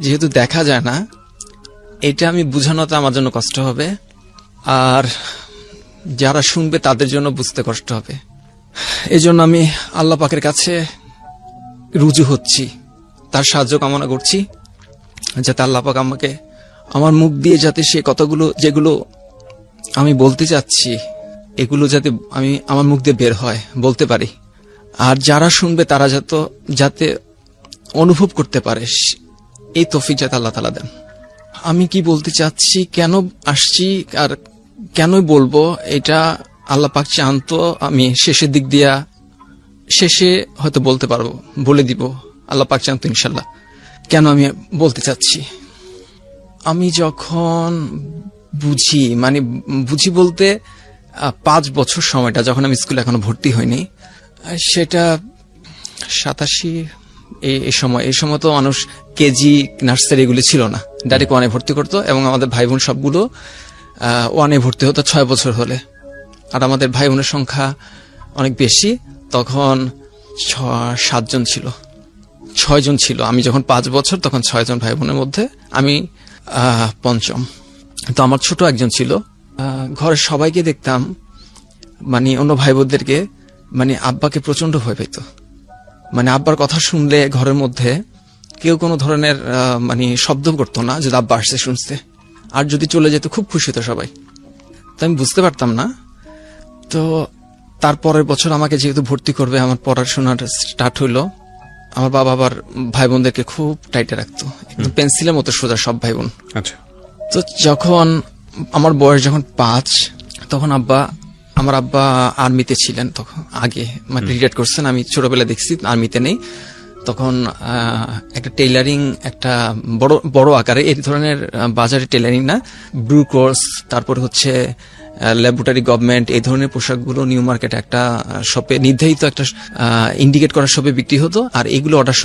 যেহেতু দেখা যায় না, এটা আমি বুঝানোটা আমার জন্য কষ্ট হবে, আর যারা শুনবে তাদের জন্য বুঝতে কষ্ট হবে। এজন্য আমি আল্লাহ পাকের কাছে রুজু হচ্ছি, তার সাহায্য কামনা করছি, যাতে আল্লাহ পাক আমাকে আমার মুখ দিয়ে যাতে সে কথাগুলো যেগুলো আমি বলতে চাচ্ছি এগুলো যাতে আমি আমার মুখ দিয়ে বের হয়, বলতে পারি, আর যারা শুনবে তারা যাতে অনুভব করতে পারে, এই তৌফিক যাতে আল্লাহ তাআলা দেন। আমি কি বলতে চাচ্ছি, কেন আসছি আর কেনই বলবো, এটা আল্লাহ পাক চান তো আমি শেষের দিক দিয়া শেষে হয়তো বলতে পারবো, বলে দিব, আল্লাহ পাক চান তো ইনশাল্লাহ। কেন আমি বলতে চাচ্ছি, আমি যখন বুঝি বলতে 5 বছর সময়টা যখন আমি স্কুলে এখনো ভর্তি হইনি, সেটা 87 এই সময় তো মানুষ কেজি নার্সারি এগুলো ছিল না, ডাইরেক্ট 1-এ ভর্তি করতো, এবং আমাদের ভাই বোন সবগুলো 1-এ ভর্তি হতো 6 বছর হলে। আর আমাদের ভাই বোনের সংখ্যা অনেক বেশি, তখন 7 জন ছিল, 6 জন ছিল। আমি যখন 5 বছর তখন 6 জন ভাই বোনের মধ্যে আমি পঞ্চম। তো আমার ছোট একজন ছিল। ঘরের সবাইকে দেখতাম, অন্য ভাই বোনদেরকে, আব্বাকে প্রচন্ড ভয় পেত। আব্বার কথা শুনলে ঘরের মধ্যে কেউ কোনো ধরনের শব্দ করতো না, যদি আব্বা আসছে শুনতে, আর যদি চলে যেত খুব খুশি হতো সবাই। তো আমি বুঝতে পারতাম না। তো তারপরের বছর আমাকে যেহেতু ভর্তি করবে, আমার পড়াশোনাটা স্টার্ট হইলো। আমার বাবা আবার ভাই বোনদেরকে খুব টাইটে রাখতো, একদম পেন্সিলের মতো সোজা সব ভাই বোন। আচ্ছা। তো যখন আমার বয়স যখন 5, তখন আমার আব্বা আর্মিতে ছিলেন, তখন আগে রিটায়ার করছেন, আমি ছোটবেলা দেখছি আর্মিতে নেই। তখন একটা টেইলারিং, একটা বড় আকারে এই ধরনের বাজারে টেইলারিং না, ব্রু কোর্স, তারপর হচ্ছে ল্যাবরেটরি গভর্নমেন্ট, এই ধরনের পোশাকগুলো নিউ মার্কেটে একটা শপে, নির্ধারিত একটা ইন্ডিকেট করা শপে বিক্রি হতো, আর এইগুলো অর্ডার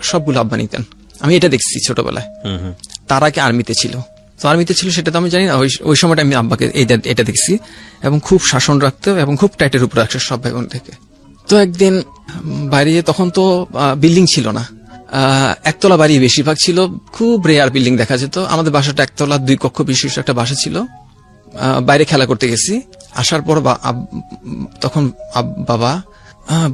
সবগুলো আব্বা নিতেন। আমি এটা দেখছি ছোটবেলায়। তার আগে আর্মিতে ছিল, তো আর্মিতে ছিল সেটা তো আমি জানি না, ওই সময়টা আমি আব্বাকে এটা দেখছি, এবং খুব শাসন রাখতো এবং খুব টাইটের উপর রাখছে সব ভাই বোন থেকে। তো একদিন বাইরে, তখন তো বিল্ডিং ছিল না, একতলা বাড়ি বেশিরভাগ ছিল, খুব রেয়ার বিল্ডিং দেখা যেত। আমাদের বাসাটা একতলা 2 কক্ষ বিশিষ্ট একটা বাসা ছিল। বাইরে খেলা করতে গেছি, আসার পর তখন বাবা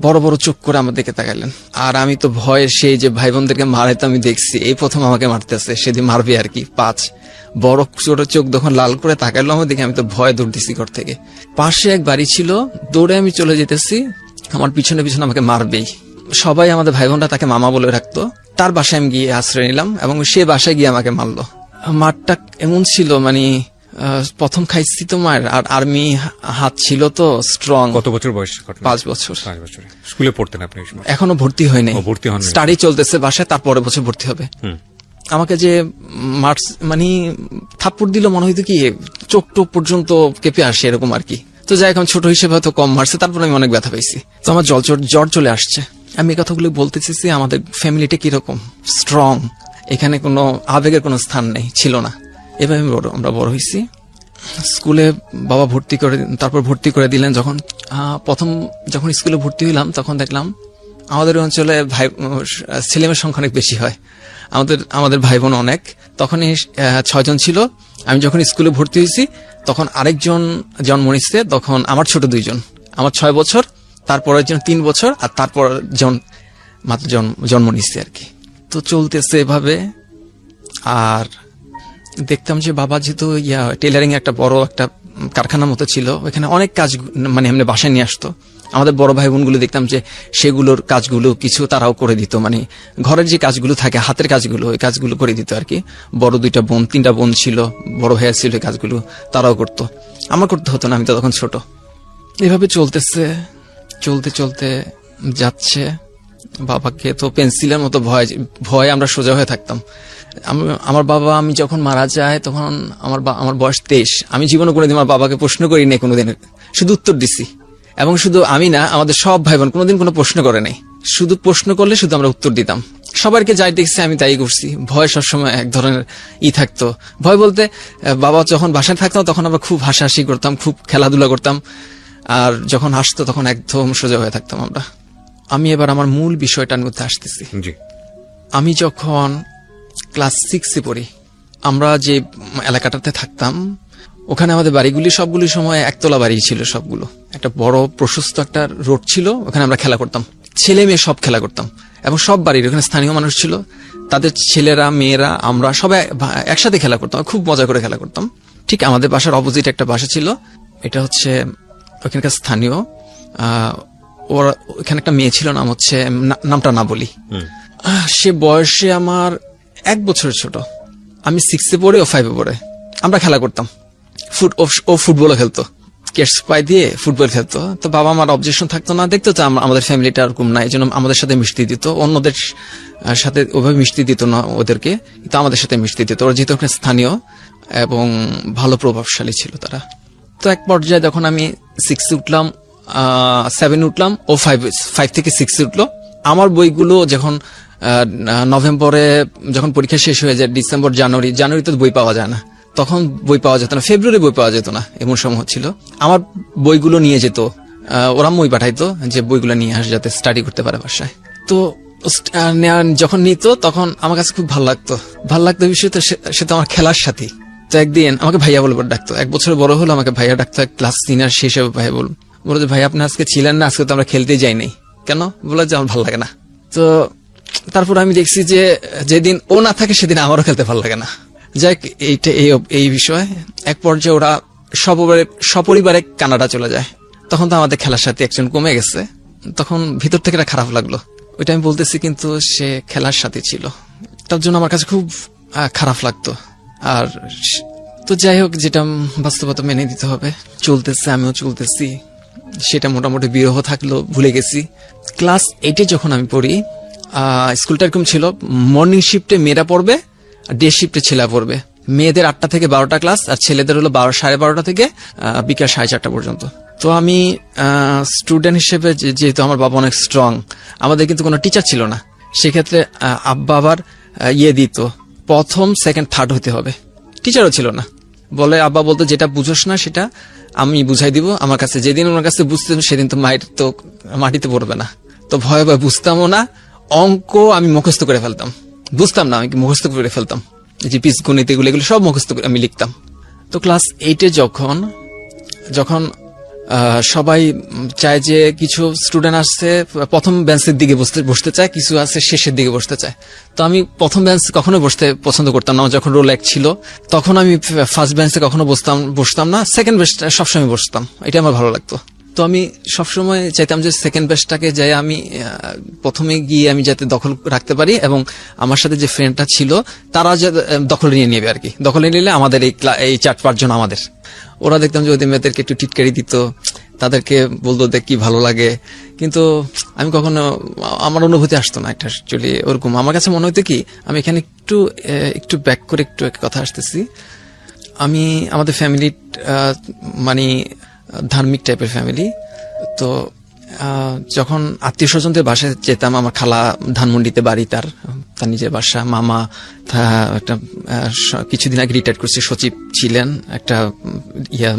বড় বড় চোখ করে আমার দিকে তাকাইলেন, আর আমি তো ভয়ে, সেই যে ভাই বোনদেরকে মারে তো আমি দেখছি, এই প্রথম আমাকে মারতেছে, সেদিন মারবে আর কি। 5 বড় ছোট চোখ যখন লাল করে তাকাইলো আমার দিকে, আমি তো ভয়ে দৌড় দিছি ঘর থেকে। পাশে এক বাড়ি ছিল, দৌড়ে আমি চলে যেতেছি, আমার পিছনে পিছনে আমাকে মারবেই। সবাই আমাদের ভাই বোনরা তাকে মামা বলে রাখতো। তার বাসায় আমি গিয়ে আশ্রয় নিলাম, এবং সে বাসায় গিয়ে আমাকে মারলো। মারটা এমন ছিল, প্রথম খাইছি তো মার, আর আর্মি হাত ছিল তো স্ট্রং। কত বছর বয়স? 5 বছর। স্কুলে পড়তেন আপনি? এখনো ভর্তি হয়নি, স্টাডি চলতেছে বাসায়, তারপরে বছর ভর্তি হবে। আমাকে যে মার্চ থাপ্পড় দিল, মনে হইতো কি চোখ টোপ পর্যন্ত কেঁপে আসে এরকম আর কি। তো যাই, এখন ছোট হিসেবে হয়তো কম মারছে, তারপরে আমি অনেক ব্যথা পাইছি। তো আমার জ্বর চলে আসছে। আমি এই কথাগুলো বলতে চাইছি, আমাদের ফ্যামিলিটা কিরকম স্ট্রং, এখানে কোনো আবেগের কোনো স্থান নেই, ছিল না। এভাবে আমরা বড় হয়েছি। স্কুলে বাবা তারপর ভর্তি করে দিলেন। যখন স্কুলে ভর্তি হইলাম, তখন দেখলাম আমাদের অঞ্চলে ছেলেমেয়ের সংখ্যা অনেক বেশি হয়, আমাদের ভাই বোন অনেক। তখনই 6 জন ছিল। আমি যখন স্কুলে ভর্তি হয়েছি, তখন আরেকজন জন্ম নিচ্ছে, তখন আমার ছোট 2 জন, আমার 6 বছর, তারপরের জন 3 বছর, আর তারপর মাত্র জন্ম নিচ্ছে আর কি। তো চলতেছে এভাবে। আর দেখতাম যে বাবা যেহেতু টেলারিং একটা বড় একটা কারখানার মতো ছিল, ওইখানে অনেক কাজ এমনি বাসায় নিয়ে আসতো। আমাদের বড় ভাই বোনগুলো দেখতাম যে সেগুলোর কাজগুলো কিছু তারাও করে দিত, ঘরের যে কাজগুলো থাকে, হাতের কাজগুলো, ওই কাজগুলো করে দিত আর কি। বড় 3টা বোন ছিল, বড় ভাইয়া ছিল, এই কাজগুলো তারাও করতো, আমার করতে হতো না, আমি তো তখন ছোট। এভাবে চলতে যাচ্ছে। বাবাকে তো পেন্সিলের মতো ভয় আমরা সোজা হয়ে থাকতাম। আমার বাবা, আমি যখন মারা যায় তখন আমার বয়স 23। আমি জীবনে কোনোদিন আমার বাবাকে প্রশ্ন করি নাই কোনোদিন, শুধু উত্তর দিছি। এবং শুধু আমি না, আমাদের সব ভাই বোন কোনোদিন কোনো প্রশ্ন করে নাই, শুধু প্রশ্ন করলে শুধু আমরা উত্তর দিতাম। সবাইকে যাই দেখছি আমি তাই করছি। ভয় সবসময় এক ধরনের থাকতো। ভয় বলতে, বাবা যখন বাসায় থাকতাম তখন আমরা খুব হাসাহাসি করতাম, খুব খেলাধুলা করতাম, আর যখন আসতো তখন একদম সোজা হয়ে থাকতাম আমরা। আমি এবার আমার মূল বিষয়টার মধ্যে আসতেছি। আমি যখন ক্লাস 6-এ পড়ি। আমরা যে এলাকাটাতে থাকতাম ওখানে আমাদের বাড়িগুলি সবগুলি সময় একতলা বাড়ি ছিল সবগুলো। একটা বড় প্রশস্ত একটা রোড ছিল, ওখানে আমরা খেলা করতাম, ছেলে মেয়ে সব খেলা করতাম। এবং সব বাড়ির ওখানে স্থানীয় মানুষ ছিল, তাদের ছেলেরা মেয়েরা আমরা সবাই একসাথে খেলা করতাম, খুব মজা করে খেলা করতাম। ঠিক আমাদের বাসার অপোজিট একটা বাসা ছিল, এটা হচ্ছে ওখানকার স্থানীয়। ওর ওখানে একটা মেয়ে ছিল, নামটা না বলি। সে বয়সে আমার 1 বছর ছোট। আমি 6-এ পড়ে, ও 5-এ পড়ে। আমরা খেলা করতাম, ও ফুটবলও খেলতো, কেটস পাই দিয়ে ফুটবল খেলতো। তো বাবা আমার অবজেকশন থাকতো না, দেখতো যে আমাদের ফ্যামিলিটা এরকম না, এই জন্য আমাদের সাথে মিশতে দিত। অন্যদের সাথে ওভাবে মিশতে দিত না ওদেরকে, কিন্তু আমাদের সাথে মিশতে দিত। ওরা যেহেতু ওখানে স্থানীয় এবং ভালো প্রভাবশালী ছিল তারা। তো এক পর্যায়ে যখন আমি 6-এ উঠলাম, 7-এ উঠলাম, ও 5 থেকে 6-এ উঠলো। আমার বইগুলো যখন নভেম্বরে যখন পরীক্ষা শেষ হয়ে যায়, ডিসেম্বর জানুয়ারিতে বই পাওয়া যায় না, তখন বই পাওয়া যেত না, ফেব্রুয়ারি বই পাওয়া যেত না, এমন সময় ছিল। আমার বইগুলো নিয়ে যেত, ওরা মই পাঠাইতো যে বইগুলো নিয়ে আস যাতে স্টাডি করতে পারে বাসায়। তো যখন নিত তখন আমার কাছে খুব ভালো লাগতো বিষয় তো সে তো আমার খেলার সাথী। তো একদিন আমাকে ভাইয়া বলে ডাকতো, 1 বছর বড় হলো আমাকে ভাইয়া ডাকতো। ক্লাস 3 শেষ হবে ভাইয়া বলো যে ভাই আপনি আজকে ছিলেন না, আজকে তো আমরা খেলতে যাই নাই কেন? বলে যে আমার ভালো লাগে না। তো তারপর আমি দেখছি যে যেদিন ও না থাকে সেদিন আমারও খেলতে ভালো লাগে না। যাক, এই বিষয় এক পর্যায়ে ওরা সপরিবারে কানাডা চলে যায়। তখন তো আমাদের খেলার সাথে একজন কমে গেছে, তখন ভিতর থেকে এটা খারাপ লাগলো। ওইটা আমি বলতেছি, কিন্তু সে খেলার সাথে ছিল, তার জন্য আমার কাছে খুব খারাপ লাগতো। আর তো যাই হোক, যেটা বাস্তবতা মেনে দিতে হবে, চলতেছে, আমিও চলতেছি। সেটা মোটামুটি বিরহ থাকলো, ভুলে গেছি। ক্লাস 8-এ যখন আমি পড়ি, স্কুলটা এরকম ছিল, মর্নিং শিফটে মেয়েরা পড়বে, ডে শিফটে ছেলেরা পড়বে। মেয়েদের 8টা থেকে 12টা ক্লাস, আর ছেলেদের হলো 12:30 থেকে বিকাল 4:30 পর্যন্ত। তো আমি স্টুডেন্ট হিসেবে, যেহেতু আমার বাবা অনেক স্ট্রং, আমাদের কিন্তু কোনো টিচার ছিল না, সেক্ষেত্রে আব্বা আবার দিত, 1ম, 2nd, 3rd হতে হবে, টিচারও ছিল না। বলে আব্বা বলতো যেটা বুঝোস না সেটা আমি বুঝাই দিব আমার কাছে। যেদিন ওনার কাছে বুঝতে সেদিন তো মায়ের তো মাটিতে পড়বে না। তো ভয়ে ভয়ে বুঝতামও না। অঙ্ক আমি মুখস্থ করে ফেলতাম, বুঝতাম না, আমি মুখস্থ করে ফেলতাম। যে বীজগণিত এগুলো সব মুখস্থ করে আমি লিখতাম। তো ক্লাস 8-এ যখন সবাই চায় যে কিছু স্টুডেন্ট আসছে প্রথম বেঞ্চের দিকে বসতে চায়, কিছু আছে শেষের দিকে বসতে চায়। তো আমি প্রথম বেঞ্চ কখনো বসতে পছন্দ করতাম না। যখন রোল 1 ছিল তখন আমি ফার্স্ট বেঞ্চে কখনো বসতাম না, সেকেন্ড বেঞ্চে সবসময় বসতাম, এটা আমার ভালো লাগতো। তো আমি সবসময় চাইতাম যে সেকেন্ড বেঞ্চটাকে যাই আমি প্রথমে গিয়ে আমি যাতে দখল রাখতে পারি, এবং আমার সাথে যে ফ্রেন্ডটা ছিল তারা দখল নিয়ে নেবে আর কি। দখলে নিলে আমাদের এই 4-5 জন আমাদের। ওরা দেখতাম যে ওদের মেয়েদেরকে একটু টিটকারি দিত, তাদেরকে বলতো দেখ কি ভালো লাগে, কিন্তু আমি কখনো, আমার অনুভূতি আসতো না এটা অ্যাকচুয়ালি ওরকম। আমার কাছে মনে হতো কি, আমি এখানে একটু ব্যাক করে একটু কথা আসতেছি। আমি আমাদের ফ্যামিলি মানে ধার্মিক টাইপের ফ্যামিলি। তো যখন আত্মীয় স্বজনদের বাসায় যেতাম, আমার খালা ধানমন্ডিতে বাড়ি, তার নিজের বাসা। মামা একটা কিছুদিন আগে রিটায়ার করছে, সচিব ছিলেন একটা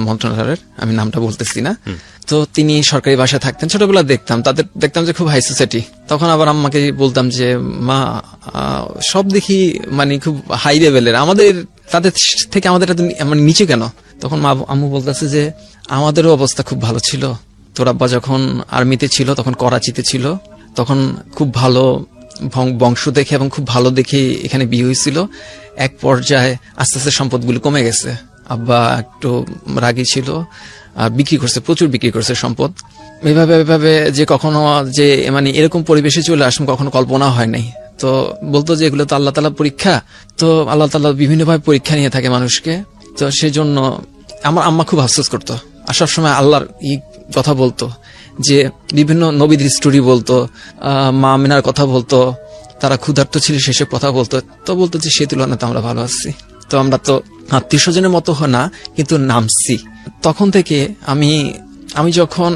মন্ত্রণালয়ের, আমি নামটা বলতেছি না। তো তিনি সরকারি বাসায় থাকতেন। ছোটবেলা দেখতাম যে খুব হাই সোসাইটি। তখন আবার আম্মাকে বলতাম যে মা, সব দেখি মানে খুব হাই লেভেলের, আমাদের তাদের থেকে আমাদের মানে নিচে কেন? তখন আম্মু বলতেছে যে আমাদেরও অবস্থা খুব ভালো ছিল। তোর আব্বা যখন আর্মিতে ছিল তখন করাচিতে ছিল, তখন খুব ভালো বংশ দেখে এবং খুব ভালো দেখে এখানে বিয়ে হয়েছিল। এক পর্যায়ে আস্তে আস্তে সম্পদগুলো কমে গেছে। আব্বা একটু রাগী ছিল, প্রচুর বিক্রি করছে সম্পদ। এভাবে যে কখনো যে মানে এরকম পরিবেশে চলে আসুন কখনো কল্পনা হয় নাই। তো বলতো যে এগুলো তো আল্লাহ তাআলা পরীক্ষা, তো আল্লাহ তাআলা বিভিন্নভাবে পরীক্ষা নিয়ে থাকে মানুষকে। তো সেই জন্য আমার আম্মা খুব আফসোস করতো, আর সবসময় আল্লাহর কথা বলতো, যে বিভিন্ন নবীদের স্টোরি বলতো, মা আমিনার কথা বলতো, তারা ক্ষুধার্ত ছিল সেসব কথা বলতো। তো বলতো যে সে তুলনাতে আমরা ভালো আছি। তো আমরা তো আত্মীয় স্বজনের মতো না, কিন্তু নামছি। তখন থেকে আমি যখন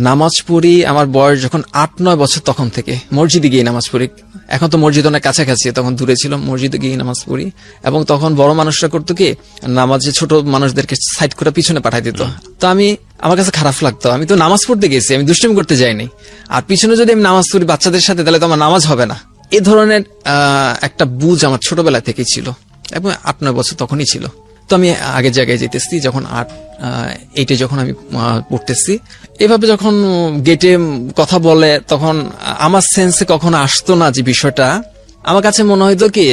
নামাজ পড়ি, আমার বয়স যখন 8-9 বছর, তখন থেকে মসজিদে গিয়ে নামাজ পড়ি। এখন তো মসজিদ অনেক কাছাকাছি, তখন দূরে ছিল, মসজিদে গিয়ে নামাজ পড়ি। এবং তখন বড় মানুষরা করতো কি, নামাজে ছোট মানুষদেরকে সাইড করে পিছনে পাঠাই দিত। তো আমার কাছে খারাপ লাগতো, আমি তো নামাজ পড়তে গেছি, আমি দুষ্টুমি করতে যাইনি। আর পিছনে যদি আমি নামাজ পড়ি বাচ্চাদের সাথে, তাহলে তো আমার নামাজ হবে না। এ ধরনের একটা বুঝ আমার ছোটবেলা থেকেই ছিল এবং 8-9 বছর তখনই ছিল। তো আমি আগের জায়গায় যেতেছি যখন 8-8 যখন আমি পড়তেছি, এভাবে যখন গেটে কথা বলে তখন আমার সেন্সে কখনো আসতো না যে বিষয়টা। আমার কাছে মনে হইতো কি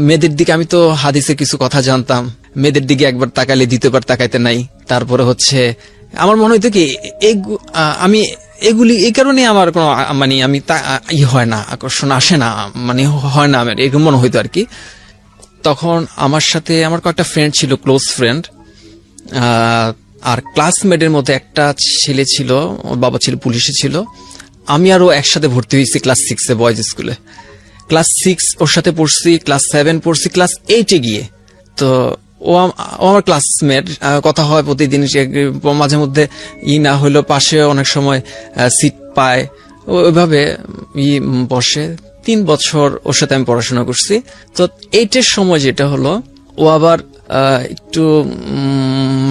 মেয়েদের দিকে, আমি তো হাদিসে কিছু কথা জানতাম, মেয়েদের দিকে একবার তাকালে দ্বিতীয়বার তাকাইতে নাই। তারপরে হচ্ছে আমার মনে হইতো কি আমি এগুলি এই কারণে আমার কোনো মানে আমি হয় না, আকর্ষণ আসে না, মানে হয় না আমার এরকম মনে হইতো আর কি। তখন আমার সাথে আমার কয়েকটা ফ্রেন্ড ছিল, ক্লোজ ফ্রেন্ড, আর ক্লাসমেটের মধ্যে একটা ছেলে ছিল, ওর বাবা ছিল পুলিশে ছিল। আমি আরো একসাথে ভর্তি হয়েছি ক্লাস 6-এ বয়েজ স্কুলে। ক্লাস 6 ওর সাথে পড়ছি, ক্লাস 7 পড়ছি, ক্লাস 8-এ গিয়ে তো ও আমার ক্লাসমেট, কথা হয় প্রতিদিন, মাঝে মধ্যে না হইলো পাশে অনেক সময় সিট পায়, ওইভাবে বসে। 3 বছর ওর সাথে আমি পড়াশোনা করছি। তো 8-এর সময় যেটা হলো, ও আবার একটু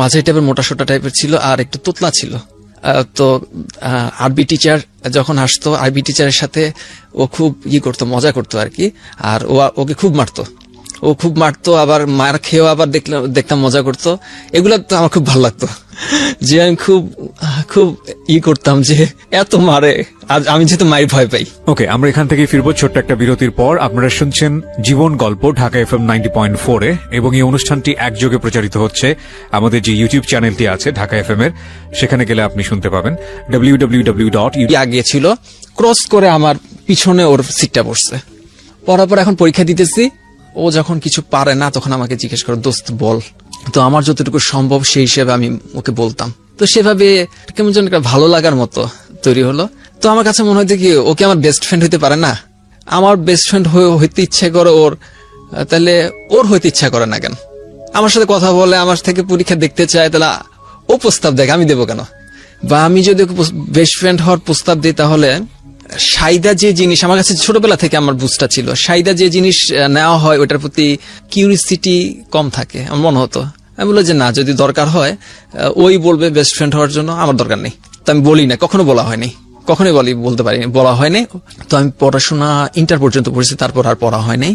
মাঝে টাইপের মোটাসোটা টাইপের ছিল আর একটু তোতলা ছিল। তো আরবি টিচার যখন আসতো, আরবি টিচারের সাথে ও খুব করতো, মজা করতো আর কি। আর ওকে খুব মারতো, ও খুব মারতো, আবার মার খেয়েও আবার দেখতাম মজা করতো। এগুলা তো আমার খুব ভালো লাগতো, যে আমি খুব খুব করতাম যে এত মারে, আর আমি যেহেতু মায়ের ভয় পাই। ওকে, আমরা এখান থেকে ফিরবো ছোট্ট একটা বিরতির পর। আপনারা শুনছেন জীবন গল্প ঢাকা FM 90.4-এ, এবং এই অনুষ্ঠানটি একযোগে প্রচারিত হচ্ছে আমাদের যে ইউটিউব চ্যানেলটি আছে ঢাকা FM এর, সেখানে গেলে আপনি শুনতে পাবেন www.youtube। আগে ছিল, ক্রস করে আমার পিছনে ওর সিটটা পড়ছে। পড়ার পর এখন পরীক্ষা দিতেছি, ও যখন কিছু পারে না তখন আমাকে জিজ্ঞেস করে, দোস্ত বল। তো আমার যতটুকু সম্ভব সেই হিসেবে আমি ওকে বলতাম। তো সেভাবে কেমন যেন একটা ভালো লাগার মতো তৈরি হলো। তো আমার কাছে মনে হতো কি, ওকে আমার বেস্ট ফ্রেন্ড হইতে পারে না? আমার বেস্ট ফ্রেন্ড হইতে ইচ্ছে করে ওর, তাহলে ওর হইতে ইচ্ছা করে না কেন? আমার সাথে কথা বলে, আমার থেকে পরীক্ষা দেখতে চায়, তাহলে ও প্রস্তাব দেখ, আমি দেবো কেন? বা আমি যদি বেস্ট ফ্রেন্ড হওয়ার প্রস্তাব দিই, তাহলে সাইদা যে জিনিস আমার কাছে ছোটবেলা থেকে আমার বুঝটা ছিল, সাইদা যে জিনিস নেওয়া হয় ওটার প্রতি কিউরিসিটি কম থাকে, আমার মনে হতো। আমি বললাম যে না, যদি দরকার হয় ওই বলবে বেস্ট ফ্রেন্ড হওয়ার জন্য, আমার দরকার নেই। তো আমি বলি না, কখনো বলা হয়নি, কখনোই বলতে পারিনি, বলা হয়নি। তো আমি পড়াশোনা ইন্টার পর্যন্ত পড়েছি, তারপর আর পড়া হয়নি,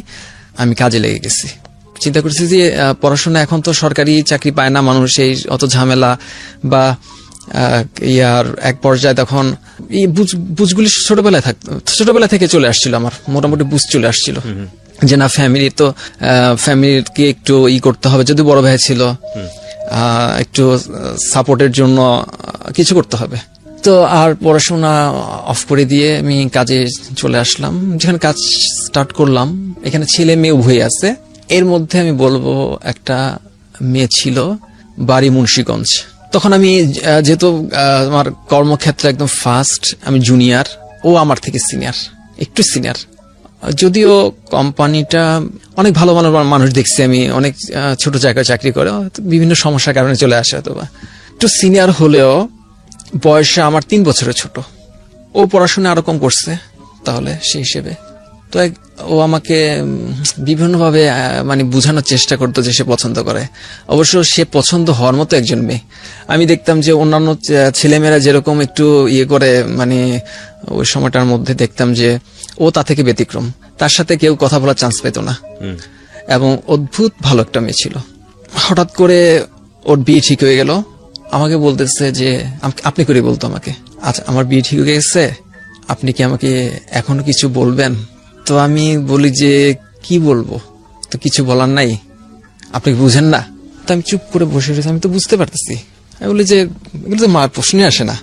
আমি কাজে লেগে গেছি। চিন্তা করছি যে পড়াশোনা, এখন তো সরকারি চাকরি পায় না মানুষ, এই অত ঝামেলা বা ইয়ার এক পর্যায়ে তখন এই বুঝগুলি ছোটবেলা থেকে চলে আসছিল, আমার মোটামুটি বুঝ চলে আসছিল যে না, ফ্যামিলিকে একটু করতে হবে, যদি বড় ভাই ছিল একটু সাপোর্টের জন্য কিছু করতে হবে। তো আর পড়াশোনা অফ করে দিয়ে আমি কাজে চলে আসলাম। যেখানে কাজ স্টার্ট করলাম, এখানে ছেলে মেয়ে উভয় আছে। এর মধ্যে আমি বলবো একটা মেয়ে ছিল, বাড়ি মুন্সিগঞ্জ। তখন আমি যেহেতু আমার কর্মক্ষেত্রে একদম ফার্স্ট, আমি জুনিয়র, ও আমার থেকে সিনিয়র, একটু সিনিয়র। যদিও কোম্পানিটা অনেক ভালো ভালো মানুষ দেখছি আমি, অনেক ছোট জায়গায় চাকরি করে, বিভিন্ন সমস্যার কারণে চলে আসে, অথবা একটু সিনিয়র হলেও বয়সে আমার 3 বছরের ছোট। ও পড়াশোনা আরো কম করছে, তাহলে সেই হিসেবে তো ও আমাকে বিভিন্নভাবে মানে বোঝানোর চেষ্টা করতো যে সে পছন্দ করে। অবশ্য সে পছন্দ হওয়ার মতো একজন মেয়ে। আমি দেখতাম যে অন্যান্য ছেলেমেয়েরা যেরকম একটু করে, মানে ওই সময়টার মধ্যে দেখতাম যে ও তা থেকে ব্যতিক্রম, তার সাথে কেউ কথা বলার চান্স পেত না, এবং অদ্ভুত ভালো একটা মেয়ে ছিল। হঠাৎ করে ওর বিয়ে ঠিক হয়ে গেল, আমাকে বলতেছে যে, আপনি করে বলতো আমাকে, আচ্ছা আমার বিয়ে ঠিক হয়ে গেছে, আপনি কি আমাকে এখনো কিছু বলবেন? তো আমি বলি যে কি বলবো, তো কিছু বলার নাই, আপনি বুঝেন না? তো আমি চুপ করে বসে রয়েছি, আমি তো বুঝতে পারতেছি। আমি বলি যে এগুলো তো প্রশ্নই আসে না,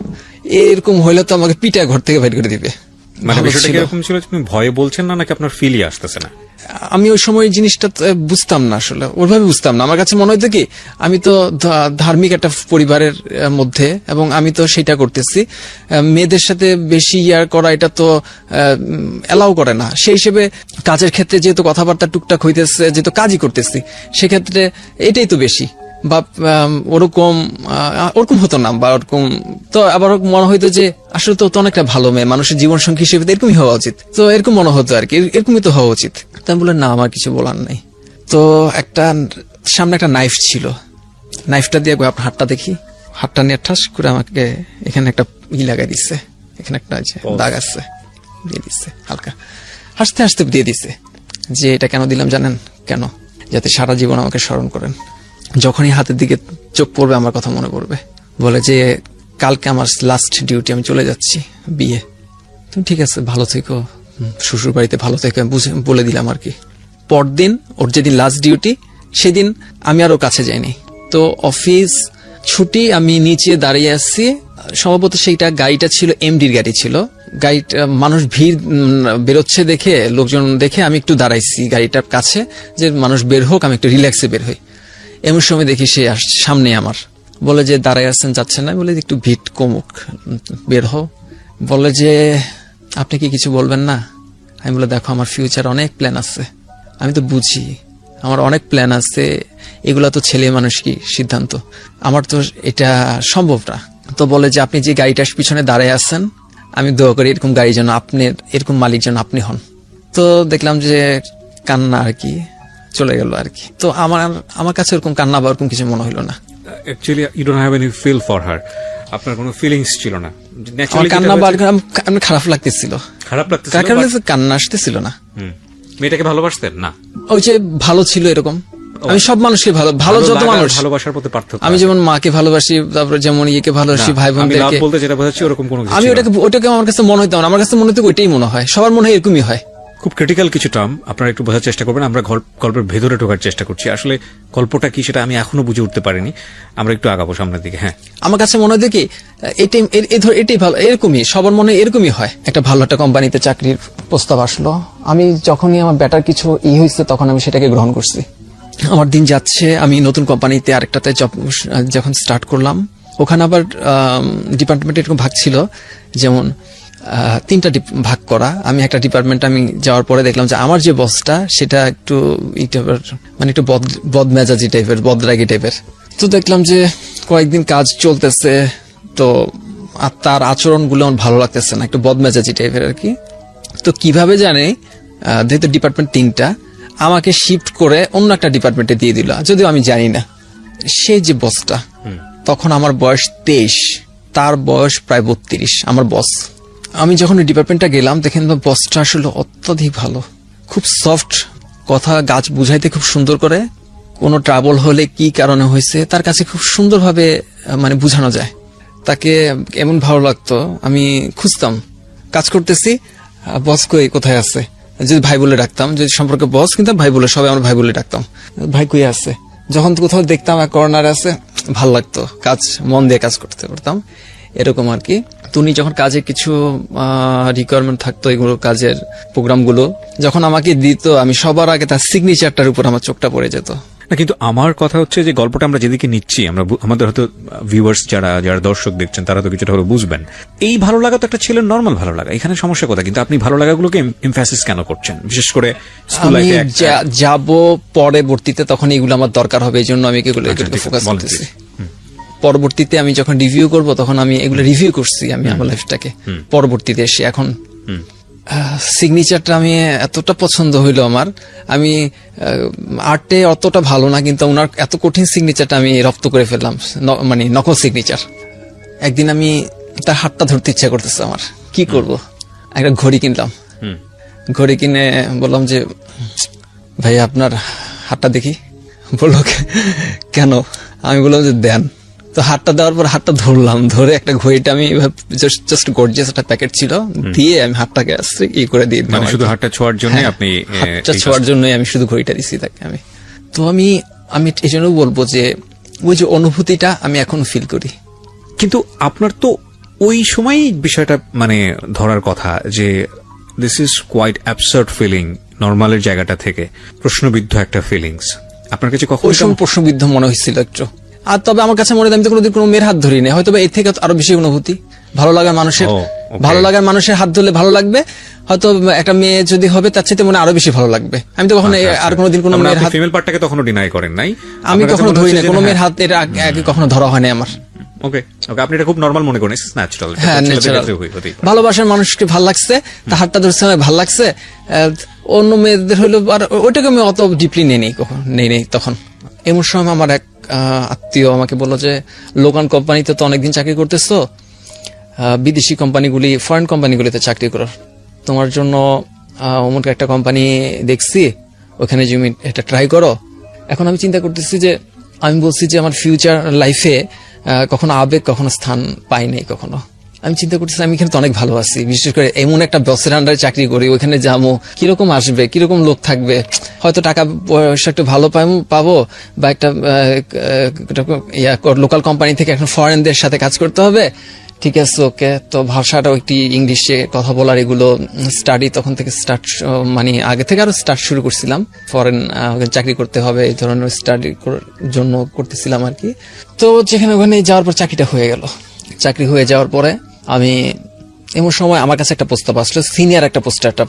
এরকম হইলে তো আমাকে পিটা ঘর থেকে বের করে দিবে। মানে বিষয়টা কিরকম ছিল, আপনি ভয়ে বলছেন না নাকি আপনার ফিলই আসতেছে না? আমি ওই সময় জিনিসটা বুঝতাম না, আসলে ওইভাবে বুঝতাম না। আমার কাছে মনে হতো কি, আমি তো ধার্মিক একটা পরিবারের মধ্যে, এবং আমি তো সেটা করতেছি, মেয়েদের সাথে বেশি করা এটা তো এলাও করে না। সেই হিসেবে কাজের ক্ষেত্রে যেহেতু কথাবার্তা টুকটাক হইতেছে, যেহেতু কাজই করতেছি, সেক্ষেত্রে এটাই তো বেশি, বা ওরকম হতো না, বা ওরকম তো আবার মনে হইতো যে আসলে তো অনেকটা ভালো মেয়ে, মানুষের জীবন সঙ্গী হিসেবে এরকমই হওয়া উচিত, তো এরকম মনে হতো আর কি, এরকমই তো হওয়া উচিত। তাই বলে না, আমার কিছু বলার নাই। তো সামনে একটা নাইফ ছিল, নাইফটা দিয়ে আপনার হাতটা দেখি, হাতটা নিয়ে ঠাস করে আমাকে এখানে একটা লাগাই দিচ্ছে, এখানে একটা দাগ আছে, দিয়ে দিচ্ছে হালকা। হাসতে হাসতে দিয়ে দিছে যে এটা কেন দিলাম জানেন কেন, যাতে সারা জীবন আমাকে স্মরণ করেন, যখনই হাতের দিকে চোখ পড়বে আমার কথা মনে পড়বে। বলে যে কালকে আমার লাস্ট ডিউটি, আমি চলে যাচ্ছি বিয়ে, তুমি ঠিক আছে ভালো থেকো, শ্বশুর বাড়িতে ভালো থেকো, আমি বলে দিলাম আর কি। পরদিন ওর যেদিন লাস্ট ডিউটি সেদিন আমি আর ওর কাছে যাইনি। তো অফিস ছুটি, আমি নিচে দাঁড়িয়ে আসছি, সম্ভবত সেইটা গাড়িটা ছিল এমডির গাড়ি ছিল, গাড়িটা মানুষ ভিড় বেরোচ্ছে দেখে, লোকজন দেখে আমি একটু দাঁড়াইছি গাড়িটার কাছে যে মানুষ বের হোক, আমি একটু রিল্যাক্সে বের হই। এমন সময় দেখি সে সামনে আমার, বলে যে দাঁড়ায় আসছেন যাচ্ছেন না, বলে একটু ভিড় কমুক বের হও। বলে যে আপনি কি কিছু বলবেন না? আমি বলে দেখো আমার ফিউচার অনেক প্ল্যান আছে, আমি তো বুঝি আমার অনেক প্ল্যান আছে, এগুলা তো ছেলে মানুষ কি সিদ্ধান্ত, আমার তো এটা সম্ভব না। তো বলে যে আপনি যে গাড়িটার পিছনে দাঁড়ায় আছেন, আমি দোয়া করি এরকম গাড়ি যেন আপনার, এরকম মালিক যেন আপনি হন। তো দেখলাম যে কান্না আর কি চলে গেল আর কি। তো আমার কাছে এরকম কান্না বা এরকম কিছু মনে হলো না। Actually you don't have any feel for her, আপনার কোনো ফিলিংস ছিল না। আমার Naturally কান্না যেটা বা হয়েছে- আমার খারাপ লাগতেছিল, খারাপ লাগতেছিল, কার কারণে কান্না আসতেছিল না। মেয়েটাকে ভালোবাসতেন না? ওই যে ভালো ছিল এরকম, আমি সব মানুষকে ভালো যত লাগা, মানুষ, ভালোবাসার প্রতি পার্থক্য আমি আছে। যেমন মাকে ভালোবাসি, তারপরে যেমন ইয়েকে ভালোবাসি, না, ভাই আমি লাভ বোনদেরকে, বলতে যেটা বোঝাচ্ছি ওরকম কোনো কিছু আমি ছিল না। ওটাকে আমার কাছে মনে হইতো না, আমার কাছে মনে হতো ওইটাই মনে হয়, সবার মনে হয় এরকমই হয়। খুব ক্রিটিক্যাল কিছু টার্ম আপনারা একটু বোঝার চেষ্টা করবেন। আমরা গল্পের ভেতরে ঢোকার চেষ্টা করছি, আসলে গল্পটা কি সেটা আমি এখনো বুঝে উঠতে পারিনি। আমরা একটু আগাবো সামনের দিকে। হ্যাঁ, আমার কাছে মনে হয় কি এটাই ভালো, এরকমই সবার মনে এরকমই হয়। একটা ভালো একটা কোম্পানিতে চাকরির প্রস্তাব আসলো, আমি যখনই আমার বেটার কিছু হয়েছে তখন আমি সেটাকে গ্রহণ করছি। আমার দিন যাচ্ছে, আমি নতুন কোম্পানিতে আরেকটাতে জব যখন স্টার্ট করলাম, ওখানে আবার ডিপার্টমেন্ট এরকম ভাগ ছিল, যেমন 3টা ভাগ করা। আমি একটা ডিপার্টমেন্ট আমি যাওয়ার পরে দেখলাম যে আমার যে বসটা সেটা একটু মানে একটু বদমেজাজি টাইপের, বদরাগী টাইপের। তো দেখলাম যে কয়েকদিন কাজ চলতেছে, তো আর তার আচরণগুলো আমার ভালো লাগতেছে না, একটু বদমেজাজি টাইপের আর কি। তো কিভাবে জানে, যেহেতু ডিপার্টমেন্ট 3টা, আমাকে শিফট করে অন্য একটা ডিপার্টমেন্টে দিয়ে দিল, যদিও আমি জানি না। সেই যে বসটা, তখন আমার বয়স 23, তার বয়স প্রায় 32, আমার বস। আমি যখন ওই ডিপার্টমেন্টটা গেলাম, দেখেন বসটা আসলে অত্যধিক ভালো, খুব সফট কথা, গাছ বুঝাইতে খুব সুন্দর করে, কোনো ট্রাবল হলে কি কারণে হয়েছে তার কাছে খুব সুন্দরভাবে মানে বোঝানো যায়। তাকে এমন ভালো লাগতো, আমি খুঁজতাম কাজ করতেছি, বস কই কোথায় আছে, যদি ভাই বলে ডাকতাম, যদি সম্পর্কে বস কিন্তু ভাই বলে, সবাই আমরা ভাই বলে ডাকতাম, ভাই কই আছে। যখন কোথাও দেখতাম এক কর্নারে আছে, ভাল লাগতো, কাজ মন দিয়ে কাজ করতে পারতাম এরকম আর কি। তুমি যখন কাজে কিছু রিকোয়ারমেন্ট থাকতো, এগুলো কাজের প্রোগ্রামগুলো যখন আমাকে দিত, আমি সবার আগে তার সিগনেচারটার উপর আমার চোখটা পড়ে যেত। না, কিন্তু আমার কথা হচ্ছে যে গল্পটা আমরা যেদিকে নিচ্ছি, আমরা আমাদের হয়তো ভিউয়ার্স যারা দর্শক দেখছেন তারা তো কিছুটা হলে বুঝবেন। এই ভালো লাগা তো একটা ছেলের নর্মাল ভালো লাগা, এখানে সমস্যা কোথায়? কিন্তু আপনি ভালো লাগাগুলোকে এমফাসিস কেন করছেন, বিশেষ করে স্কুল আমি লাইফে? যাব পরবর্তীতে, তখন এগুলো আমার দরকার হবে, এই জন্য আমি এগুলো ফোকাস করতেছি। পরবর্তীতে আমি যখন রিভিউ করব, তখন আমি এগুলো রিভিউ করছি আমি আমার লাইফটাকে। পরবর্তীতে এসে এখন সিগনেচারটা আমি এতটা পছন্দ হইলো আমার, আমি আর্টে অতটা ভালো না, কিন্তু ওনার এত কঠিন সিগনেচারটা আমি রপ্ত করে ফেললাম, মানে নকল সিগনেচার। একদিন আমি তার হাতটা ধরতে ইচ্ছা করতেছে আমার, কি করব, একটা ঘড়ি কিনলাম। ঘড়ি কিনে বললাম যে ভাই আপনার হাতটা দেখি। বললো কেন? আমি বললাম যে দেন। তো হাতটা দেওয়ার পর হাতটা ধরলাম, ধরে একটা ঘড়িটা আমি জাস্ট গর্জিয়াস একটা প্যাকেট ছিল, দিয়ে আমি হাতটাকে করে দিয়ে দিলাম। মানে শুধু হাতটা ছোঁয়ার জন্য আপনি? হাতটা ছোঁয়ার জন্যই আমি শুধু ঘড়িটা দিচ্ছি তাকে। আমি এই জন্য বলবো যে ওই যে অনুভূতিটা আমি এখনো ফিল করি। কিন্তু আপনার তো ওই সময় বিষয়টা মানে ধরার কথা যে this is quite absurd feeling, নর্মালের জায়গাটা থেকে প্রশ্নবিদ্ধ একটা ফিলিংস আপনার কাছে কখন? ওই সময় প্রশ্নবিদ্ধ মনে হয়েছিল একটু। আর তবে আমার কাছে মনে হয় আমি তো কোনোদিন কোনো মেয়ের হাত ধরি না, হয়তো এর থেকে আরো বেশি অনুভূতি ভালো লাগার মানুষের। ভালো লাগার মানুষের হাত ধরলে ভালো লাগবে, হয়তো একটা মেয়ে যদি হবে তার চাইতে মনে আরো বেশি ভালো লাগবে। আমি তো কখনো আর কোনোদিন কোনো মেয়ের হাত, ফিমেল পার্টটাকে তখনো ডিনাই করেন নাই? আমি কখনো ধরি না, কোনো মেয়ের হাত এর আগে কখনো ধরা হয় না আমার। ওকে, আপনি এটা খুব নরমাল মনে করেন, ন্যাচারাল। হ্যাঁ, ন্যাচারাল। ভালোবাসার মানুষকে ভালো লাগছে, তার হাতটা ধরছে আমার ভালো লাগছে। অন্য মেয়েদের হইলো আর ওইটাকে আমি অত ডিপলি নেই তখন। এমন সময় আমার এক আত্মীয় আমাকে বললো যে লোকাল কোম্পানিতে তো অনেকদিন চাকরি করতেছো, বিদেশি কোম্পানিগুলি, ফরেন কোম্পানিগুলিতে চাকরি করো, তোমার জন্য অমুক একটা কোম্পানি দেখছি, ওখানে তুমি এটা ট্রাই করো। এখন আমি চিন্তা করতেছি যে আমি বলছি যে আমার ফিউচার লাইফে কখনো আবেগ কখনো স্থান পাই নাই কখনো। আমি চিন্তা করতেছি আমি এখানে তো অনেক ভালো আছি, বিশেষ করে এমন একটা বসের আন্ডারে চাকরি করি, ওখানে যাবো, কিরকম আসবে, কিরকম লোক থাকবে, হয়তো টাকা পয়সা একটু ভালো পাবো, বা একটা লোকাল কোম্পানি থেকে এখন ফরেনদের সাথে কাজ করতে হবে। ঠিক আছে, ওকে, তো ভাষাটাও একটি ইংলিশে কথা বলার এগুলো স্টাডি তখন থেকে মানে আগে থেকে আরো স্টার্ট শুরু করছিলাম। ফরেন চাকরি করতে হবে এই ধরনের স্টাডি জন্য করতেছিলাম আর কি। তো যেখানে ওখানে যাওয়ার পর চাকরিটা হয়ে গেল। চাকরি হয়ে যাওয়ার পরে আমি এমন সময় আমার কাছে একটা প্রস্তাব আসলো, সিনিয়র একটা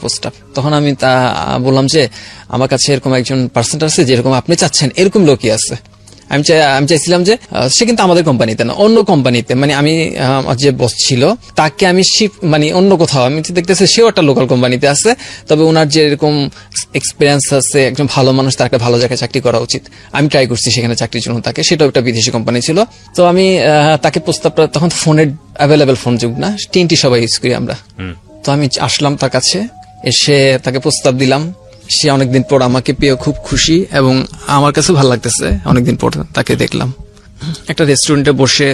প্রস্তাব। তখন আমি বললাম যে আমার কাছে এরকম একজন পার্সন আছে যেরকম আপনি চাচ্ছেন এরকম লোকই আছে। আমি চাইছিলাম যে সে কিন্তু আমাদের কোম্পানিতে না, অন্য কোম্পানিতে, মানে আমি যে বস ছিল তাকে আমি মানে অন্য কোথাও, আমি দেখতেছি সেও একটা লোকাল কোম্পানিতে আছে, তবে ওনার যে এরকম এক্সপিরিয়েন্স আছে, একজন ভালো মানুষ, তার একটা ভালো জায়গায় চাকরি করা উচিত। আমি ট্রাই করছি সেখানে চাকরির জন্য তাকে, সেটাও একটা বিদেশি কোম্পানি ছিল। তো আমি তাকে প্রস্তাবটা, তখন ফোনের অ্যাভেলেবেল ফোন যুগ না, টিএনটি সবাই ইউজ করি আমরা। তো আমি আসলাম তার কাছে, এসে তাকে প্রস্তাব দিলাম। সে অনেকদিন পর আমাকে পেয়ে খুব খুশি এবং আমার কাছে ভালো লাগতেছে। অনেকদিন পর তাকে দেখলাম একটা রেস্টুরেন্টে বসে।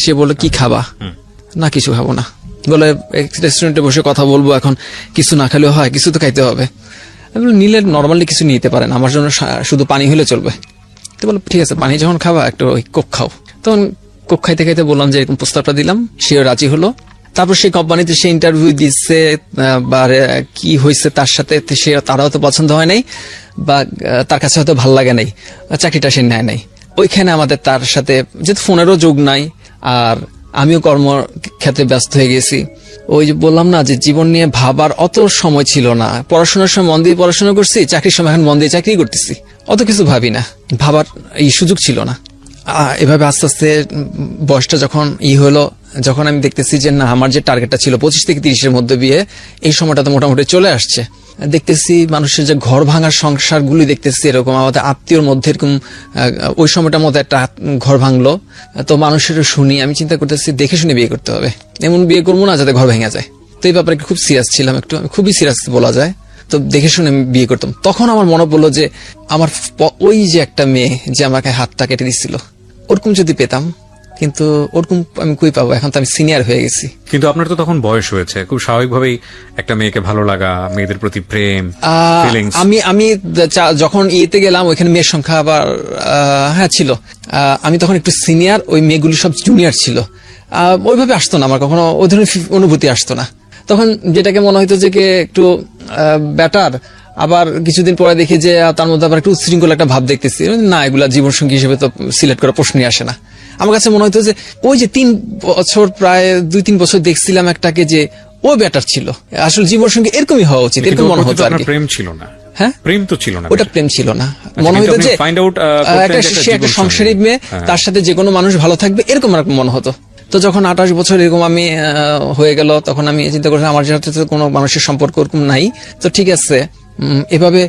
সে বলল কি খাবা? না কিছু খাবো না। বলে রেস্টুরেন্টে বসে কথা বলবো, এখন কিছু না খেলেও হয়, কিছু তো খাইতে হবে। নিলে নর্মালি কিছু নিতে পারেন, আমার জন্য শুধু পানি হলে চলবে। তো বলো ঠিক আছে, পানি যখন খাবা একটু ওই কোক খাও। তখন কোক খাইতে খাইতে বললাম যে এরকম প্রস্তাবটা দিলাম, সেও রাজি হলো। তারপর সেই কোম্পানিতে সে ইন্টারভিউ দিচ্ছে, বা কি হয়েছে তার সাথে, তারাও তো পছন্দ হয় নাই, বা তার কাছে হয়তো ভালো লাগে নাই, চাকরিটা সে নেয় নাই। ওইখানে আমাদের তার সাথে যেহেতু ফোনেরও যোগ নাই, আর আমিও কর্মক্ষেত্রে ব্যস্ত হয়ে গেছি। ওই যে বললাম না যে জীবন নিয়ে ভাবার অত সময় ছিল না। পড়াশোনার সময় মন দিয়ে পড়াশোনা করছি, চাকরির সময় এখন মন দিয়ে চাকরি করতেছি, অত কিছু ভাবি না, ভাবার এই সুযোগ ছিল না। এভাবে আস্তে আস্তে বয়সটা যখন হলো, যখন আমি দেখতেছি যে না, আমার যে টার্গেটটা ছিল 25 থেকে 30-এর মধ্যে বিয়ে, এই সময়টা তো মোটামুটি চলে আসছে। দেখতেছি মানুষের যে ঘর ভাঙার সংসারগুলি দেখতেছি, এরকম আমাদের আত্মীয়র মধ্যে এরকম ওই সময়টার মধ্যে একটা ঘর ভাঙলো। তো মানুষেরও শুনি, আমি চিন্তা করতেছি দেখে শুনে বিয়ে করতে হবে, এমন বিয়ে করবো না যাতে ঘর ভেঙে যায়। তো এই ব্যাপারে খুব সিরিয়াস ছিলাম, আমি খুবই সিরিয়াস বলা যায়। তো দেখে শুনে আমি বিয়ে করতাম। তখন আমার মনে পড়লো যে আমার ওই যে একটা মেয়ে যে আমাকে হাতটা কেটে দিচ্ছিল, ওরকম যদি পেতাম, কিন্তু ওরকম আমি কই পাবো, এখন তো আমি সিনিয়র হয়ে গেছি। কিন্তু আপনার তো তখন বয়স হয়েছে, খুব স্বাভাবিকভাবেই একটা মেয়েকে ভালো লাগা, মেয়েদের প্রতি প্রেম, ফিলিংস। আমি যখন ইয়েতে গেলাম, ওইখানে মেয়ের সংখ্যা আবার হ্যাঁ ছিল। আমি তখন একটু সিনিয়র, ওই মেয়েগুলি সব জুনিয়র ছিল। ওইভাবে আসতো না আমার, কখনো ওই ধরনের অনুভূতি আসতো না। তখন যেটাকে মনে হইতো যে একটু বেটার, আবার কিছুদিন পরে দেখি যে তার মধ্যে আবার একটু উচ্ছৃঙ্খল একটা ভাব দেখতেছি। না, এগুলা জীবনসঙ্গী হিসেবে তো সিলেক্ট করা প্রশ্নই আসে না। আমার কাছে মনে হতো যে ওই যে 3 বছর, প্রায় 2-3 বছর দেখছিলাম একটাকে, যে ও বেটার ছিল। আসলে জীবনসঙ্গী এরকমই হওয়া উচিত, এরকম মনে হতো আর কি। প্রেম ছিল না? হ্যাঁ, প্রেম তো ছিল না, ওটা প্রেম ছিল না। মনে হতো যে সে একটা সংসারী মেয়ে, তার সাথে যে কোনো মানুষ ভালো থাকবে, এরকম আর মনে হতো। তো যখন 28 বছর এরকম আমি হয়ে গেল, তখন আমি চিন্তা করলাম আমার সাথে তো কোনো মানুষের সম্পর্ক ওরকম নাই। তো ঠিক আছে, এভাবে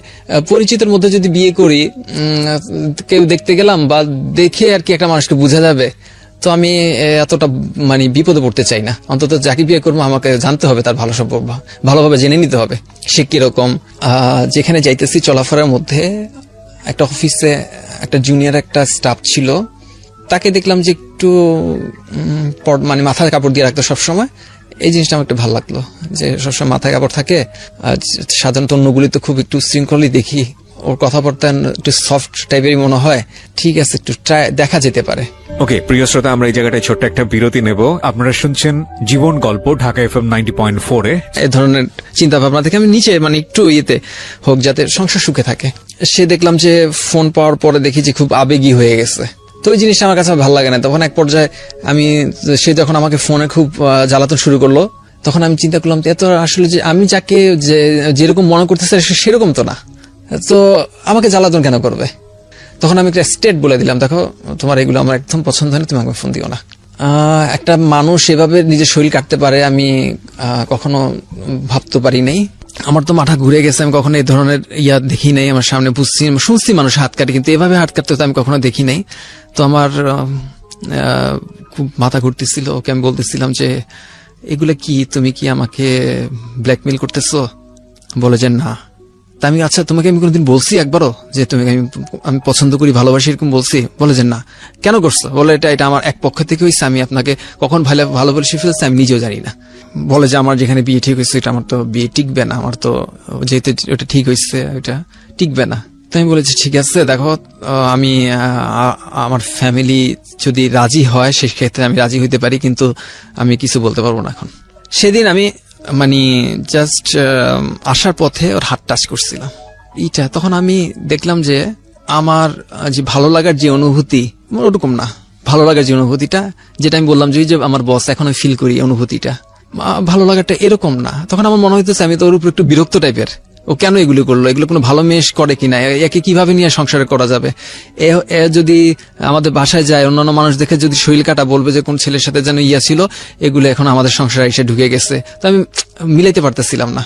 পরিচিতের মধ্যে যদি বিয়ে করি, কেউ দেখতে গেলাম বা দেখে আর কি একটা মানুষকে বোঝা যাবে, তো আমি এতটা মানে বিপদে পড়তে চাই না। অন্তত যাকে বিয়ে করবো আমাকে জানতে হবে, তার ভালো সম্পর্ক ভালোভাবে জেনে নিতে হবে সে কিরকম। যেখানে যাইতেছি চলাফেরার মধ্যে একটা অফিসে একটা জুনিয়র একটা স্টাফ ছিল, তাকে দেখলাম যে একটু মানে মাথায় কাপড় দিয়ে রাখতো সবসময়। এই জিনিসটা আমার একটু ভালো লাগলো, যে সবসময় মাথায় কাপড় থাকে। সাধারণত অন্যগুলি তো খুব একটু শৃঙ্খলই দেখি, ওর কথাবার্তা একটু সফট টাইপেরই মনে হয়। ঠিক আছে, একটু ট্রাই দেখা যেতে পারে। ওকে, প্রিয় শ্রোতা, আমরা এই জায়গাটায় ছোট্ট একটা বিরতি নেব। আপনারা শুনছেন জীবন গল্প, ঢাকা FM 90.4-এ। এই ধরনের চিন্তা ভাবনা থেকে আমি নিচে মানে একটু ইয়েতে হোক, যাতে সংসার সুখে থাকে। সে দেখলাম যে ফোন পাওয়ার পরে দেখি যে খুব আবেগী হয়ে গেছে। তো ওই জিনিসটা আমার কাছে ভালো লাগে না। তখন এক পর্যায়ে সে যখন আমাকে ফোনে খুব জ্বালাতন শুরু করলো, তখন আমি চিন্তা করলাম এত আসলে যে আমি যাকে যেরকম মনে করতেছে সেরকম তো না, তো আমাকে জ্বালাতন কেন করবে? তখন আমি একটা স্টেট বলে দিলাম, দেখো তোমার এগুলো আমার একদম পছন্দ হয় না, তুমি আমাকে ফোন দিও না। একটা মানুষ এভাবে নিজের শরীর কাটতে পারে আমি কখনো ভাবতে পারি নাই। আমার তো মাথা ঘুরে গেছে, আমি কখনো এই ধরনের দেখি নাই। আমার সামনে বুঝছি, শুনছি মানুষ হাত কাটে, কিন্তু এভাবে হাত কাটতে তো আমি কখনো দেখি নাই। তো আমার খুব মাথা ঘুরতেছিল। ওকে আমি বলতেছিলাম যে এগুলা কি, তুমি কি আমাকে ব্ল্যাকমেইল করতেছো? বলে যে না। তা আমি আচ্ছা তোমাকে আমি কোনোদিন বলছি একবারও যে তুমি আমি পছন্দ করি ভালোবাসি এরকম বলছি? বলে যে না। কেন করছো? বলে এটা আমার এক পক্ষ থেকে হয়েছে, আমি আপনাকে কখন ভালোবাসি ফেলছি আমি নিজেও জানি না। বলে যে আমার যেখানে বিয়ে ঠিক হয়েছে এটা আমার তো বিয়ে টিকবে না, আমার তো যেহেতু ওটা ঠিক হয়েছে ওটা টিকবে না। তো আমি বলেছি ঠিক আছে দেখো আমি আমার ফ্যামিলি যদি রাজি হয় সেক্ষেত্রে আমি রাজি হইতে পারি, কিন্তু আমি কিছু বলতে পারবো না এখন। সেদিন আমি মানে জাস্ট আসার পথে ওর হাত টাচ করছিলাম এইটা, তখন আমি দেখলাম যে আমার যে ভালো লাগার যে অনুভূতি ওরকম না, ভালো লাগার যে অনুভূতিটা যেটা আমি বললাম যে আমার বস এখন আমি ফিল করি অনুভূতিটা, ভালো লাগাটা এরকম না। তখন আমার মনে হইতেছে আমি তো ওর উপর একটু বিরক্ত টাইপের, ও কেন এগুলো করলো, এগুলো কোনো ভালো মেয়ে করে কিনা, একে কিভাবে নিয়ে সংসার করা যাবে। এ যদি আমাদের বাসায় যায় অন্যান্য মানুষ দেখে যদি শরীর কাটা বলবে যে কোন ছেলের সাথে যেন ইয়া ছিল, এগুলো এখন আমাদের সংসারে এসে ঢুকে গেছে। তো আমি মিলাইতে পারতেছিলাম না,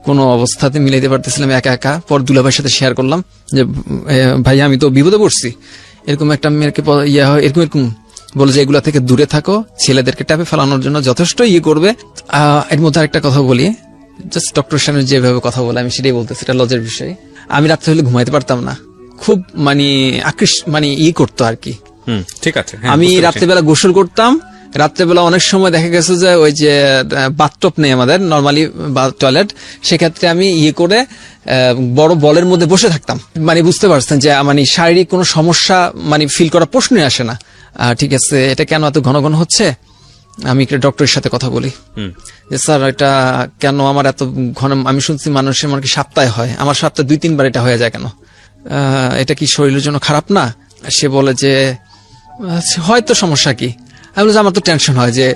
কোনো অবস্থাতে মিলাইতে পারতেছিলাম একা একা। পর দুলাভাইয়ের সাথে শেয়ার করলাম যে ভাই আমি তো বিপদে পড়ছি, এরকম একটা মেয়েকে এরকম বলে যে এগুলা থেকে দূরে থাকো, ছেলেদেরকে ট্যাপে ফেলানোর জন্য যথেষ্ট ইয়ে করবে। এর মধ্যে আরেকটা কথা বলি, জাস্ট ডক্টর সামনে যেভাবে কথা বলে আমি সেটাই বলতেছি, এটা লজের বিষয়। আমি রাত্রে হলে ঘুমাইতে পারতাম না, খুব মানে ই করতো আর কি। ঠিক আছে। আমি রাত্রেবেলা গোসল করতাম, রাত্রেবেলা অনেক সময় দেখা গেছে যে ওই যে বাথটব নেই আমাদের নর্মালি টয়লেট, সেক্ষেত্রে আমি ইয়ে করে বড় বলের মধ্যে বসে থাকতাম। মানে বুঝতে পারছেন যে মানে শারীরিক কোনো সমস্যা মানে ফিল করা প্রশ্নই আসে না। ঠিক আছে, এটা কেন এত ঘন ঘন হচ্ছে? আমি একটা ডক্টরের সাথে কথা বলি যে স্যার এটা কেন আমার এত ঘন, আমি শুনছি মানুষের মানে কি সপ্তাহে হয়, আমার সপ্তাহে 2-3 বার এটা হয়ে যায় কেন, এটা কি শরীরের জন্য খারাপ না? সে বলে যে হয়তো সমস্যা কি। আমি বলছি আমার তো টেনশন হয় যে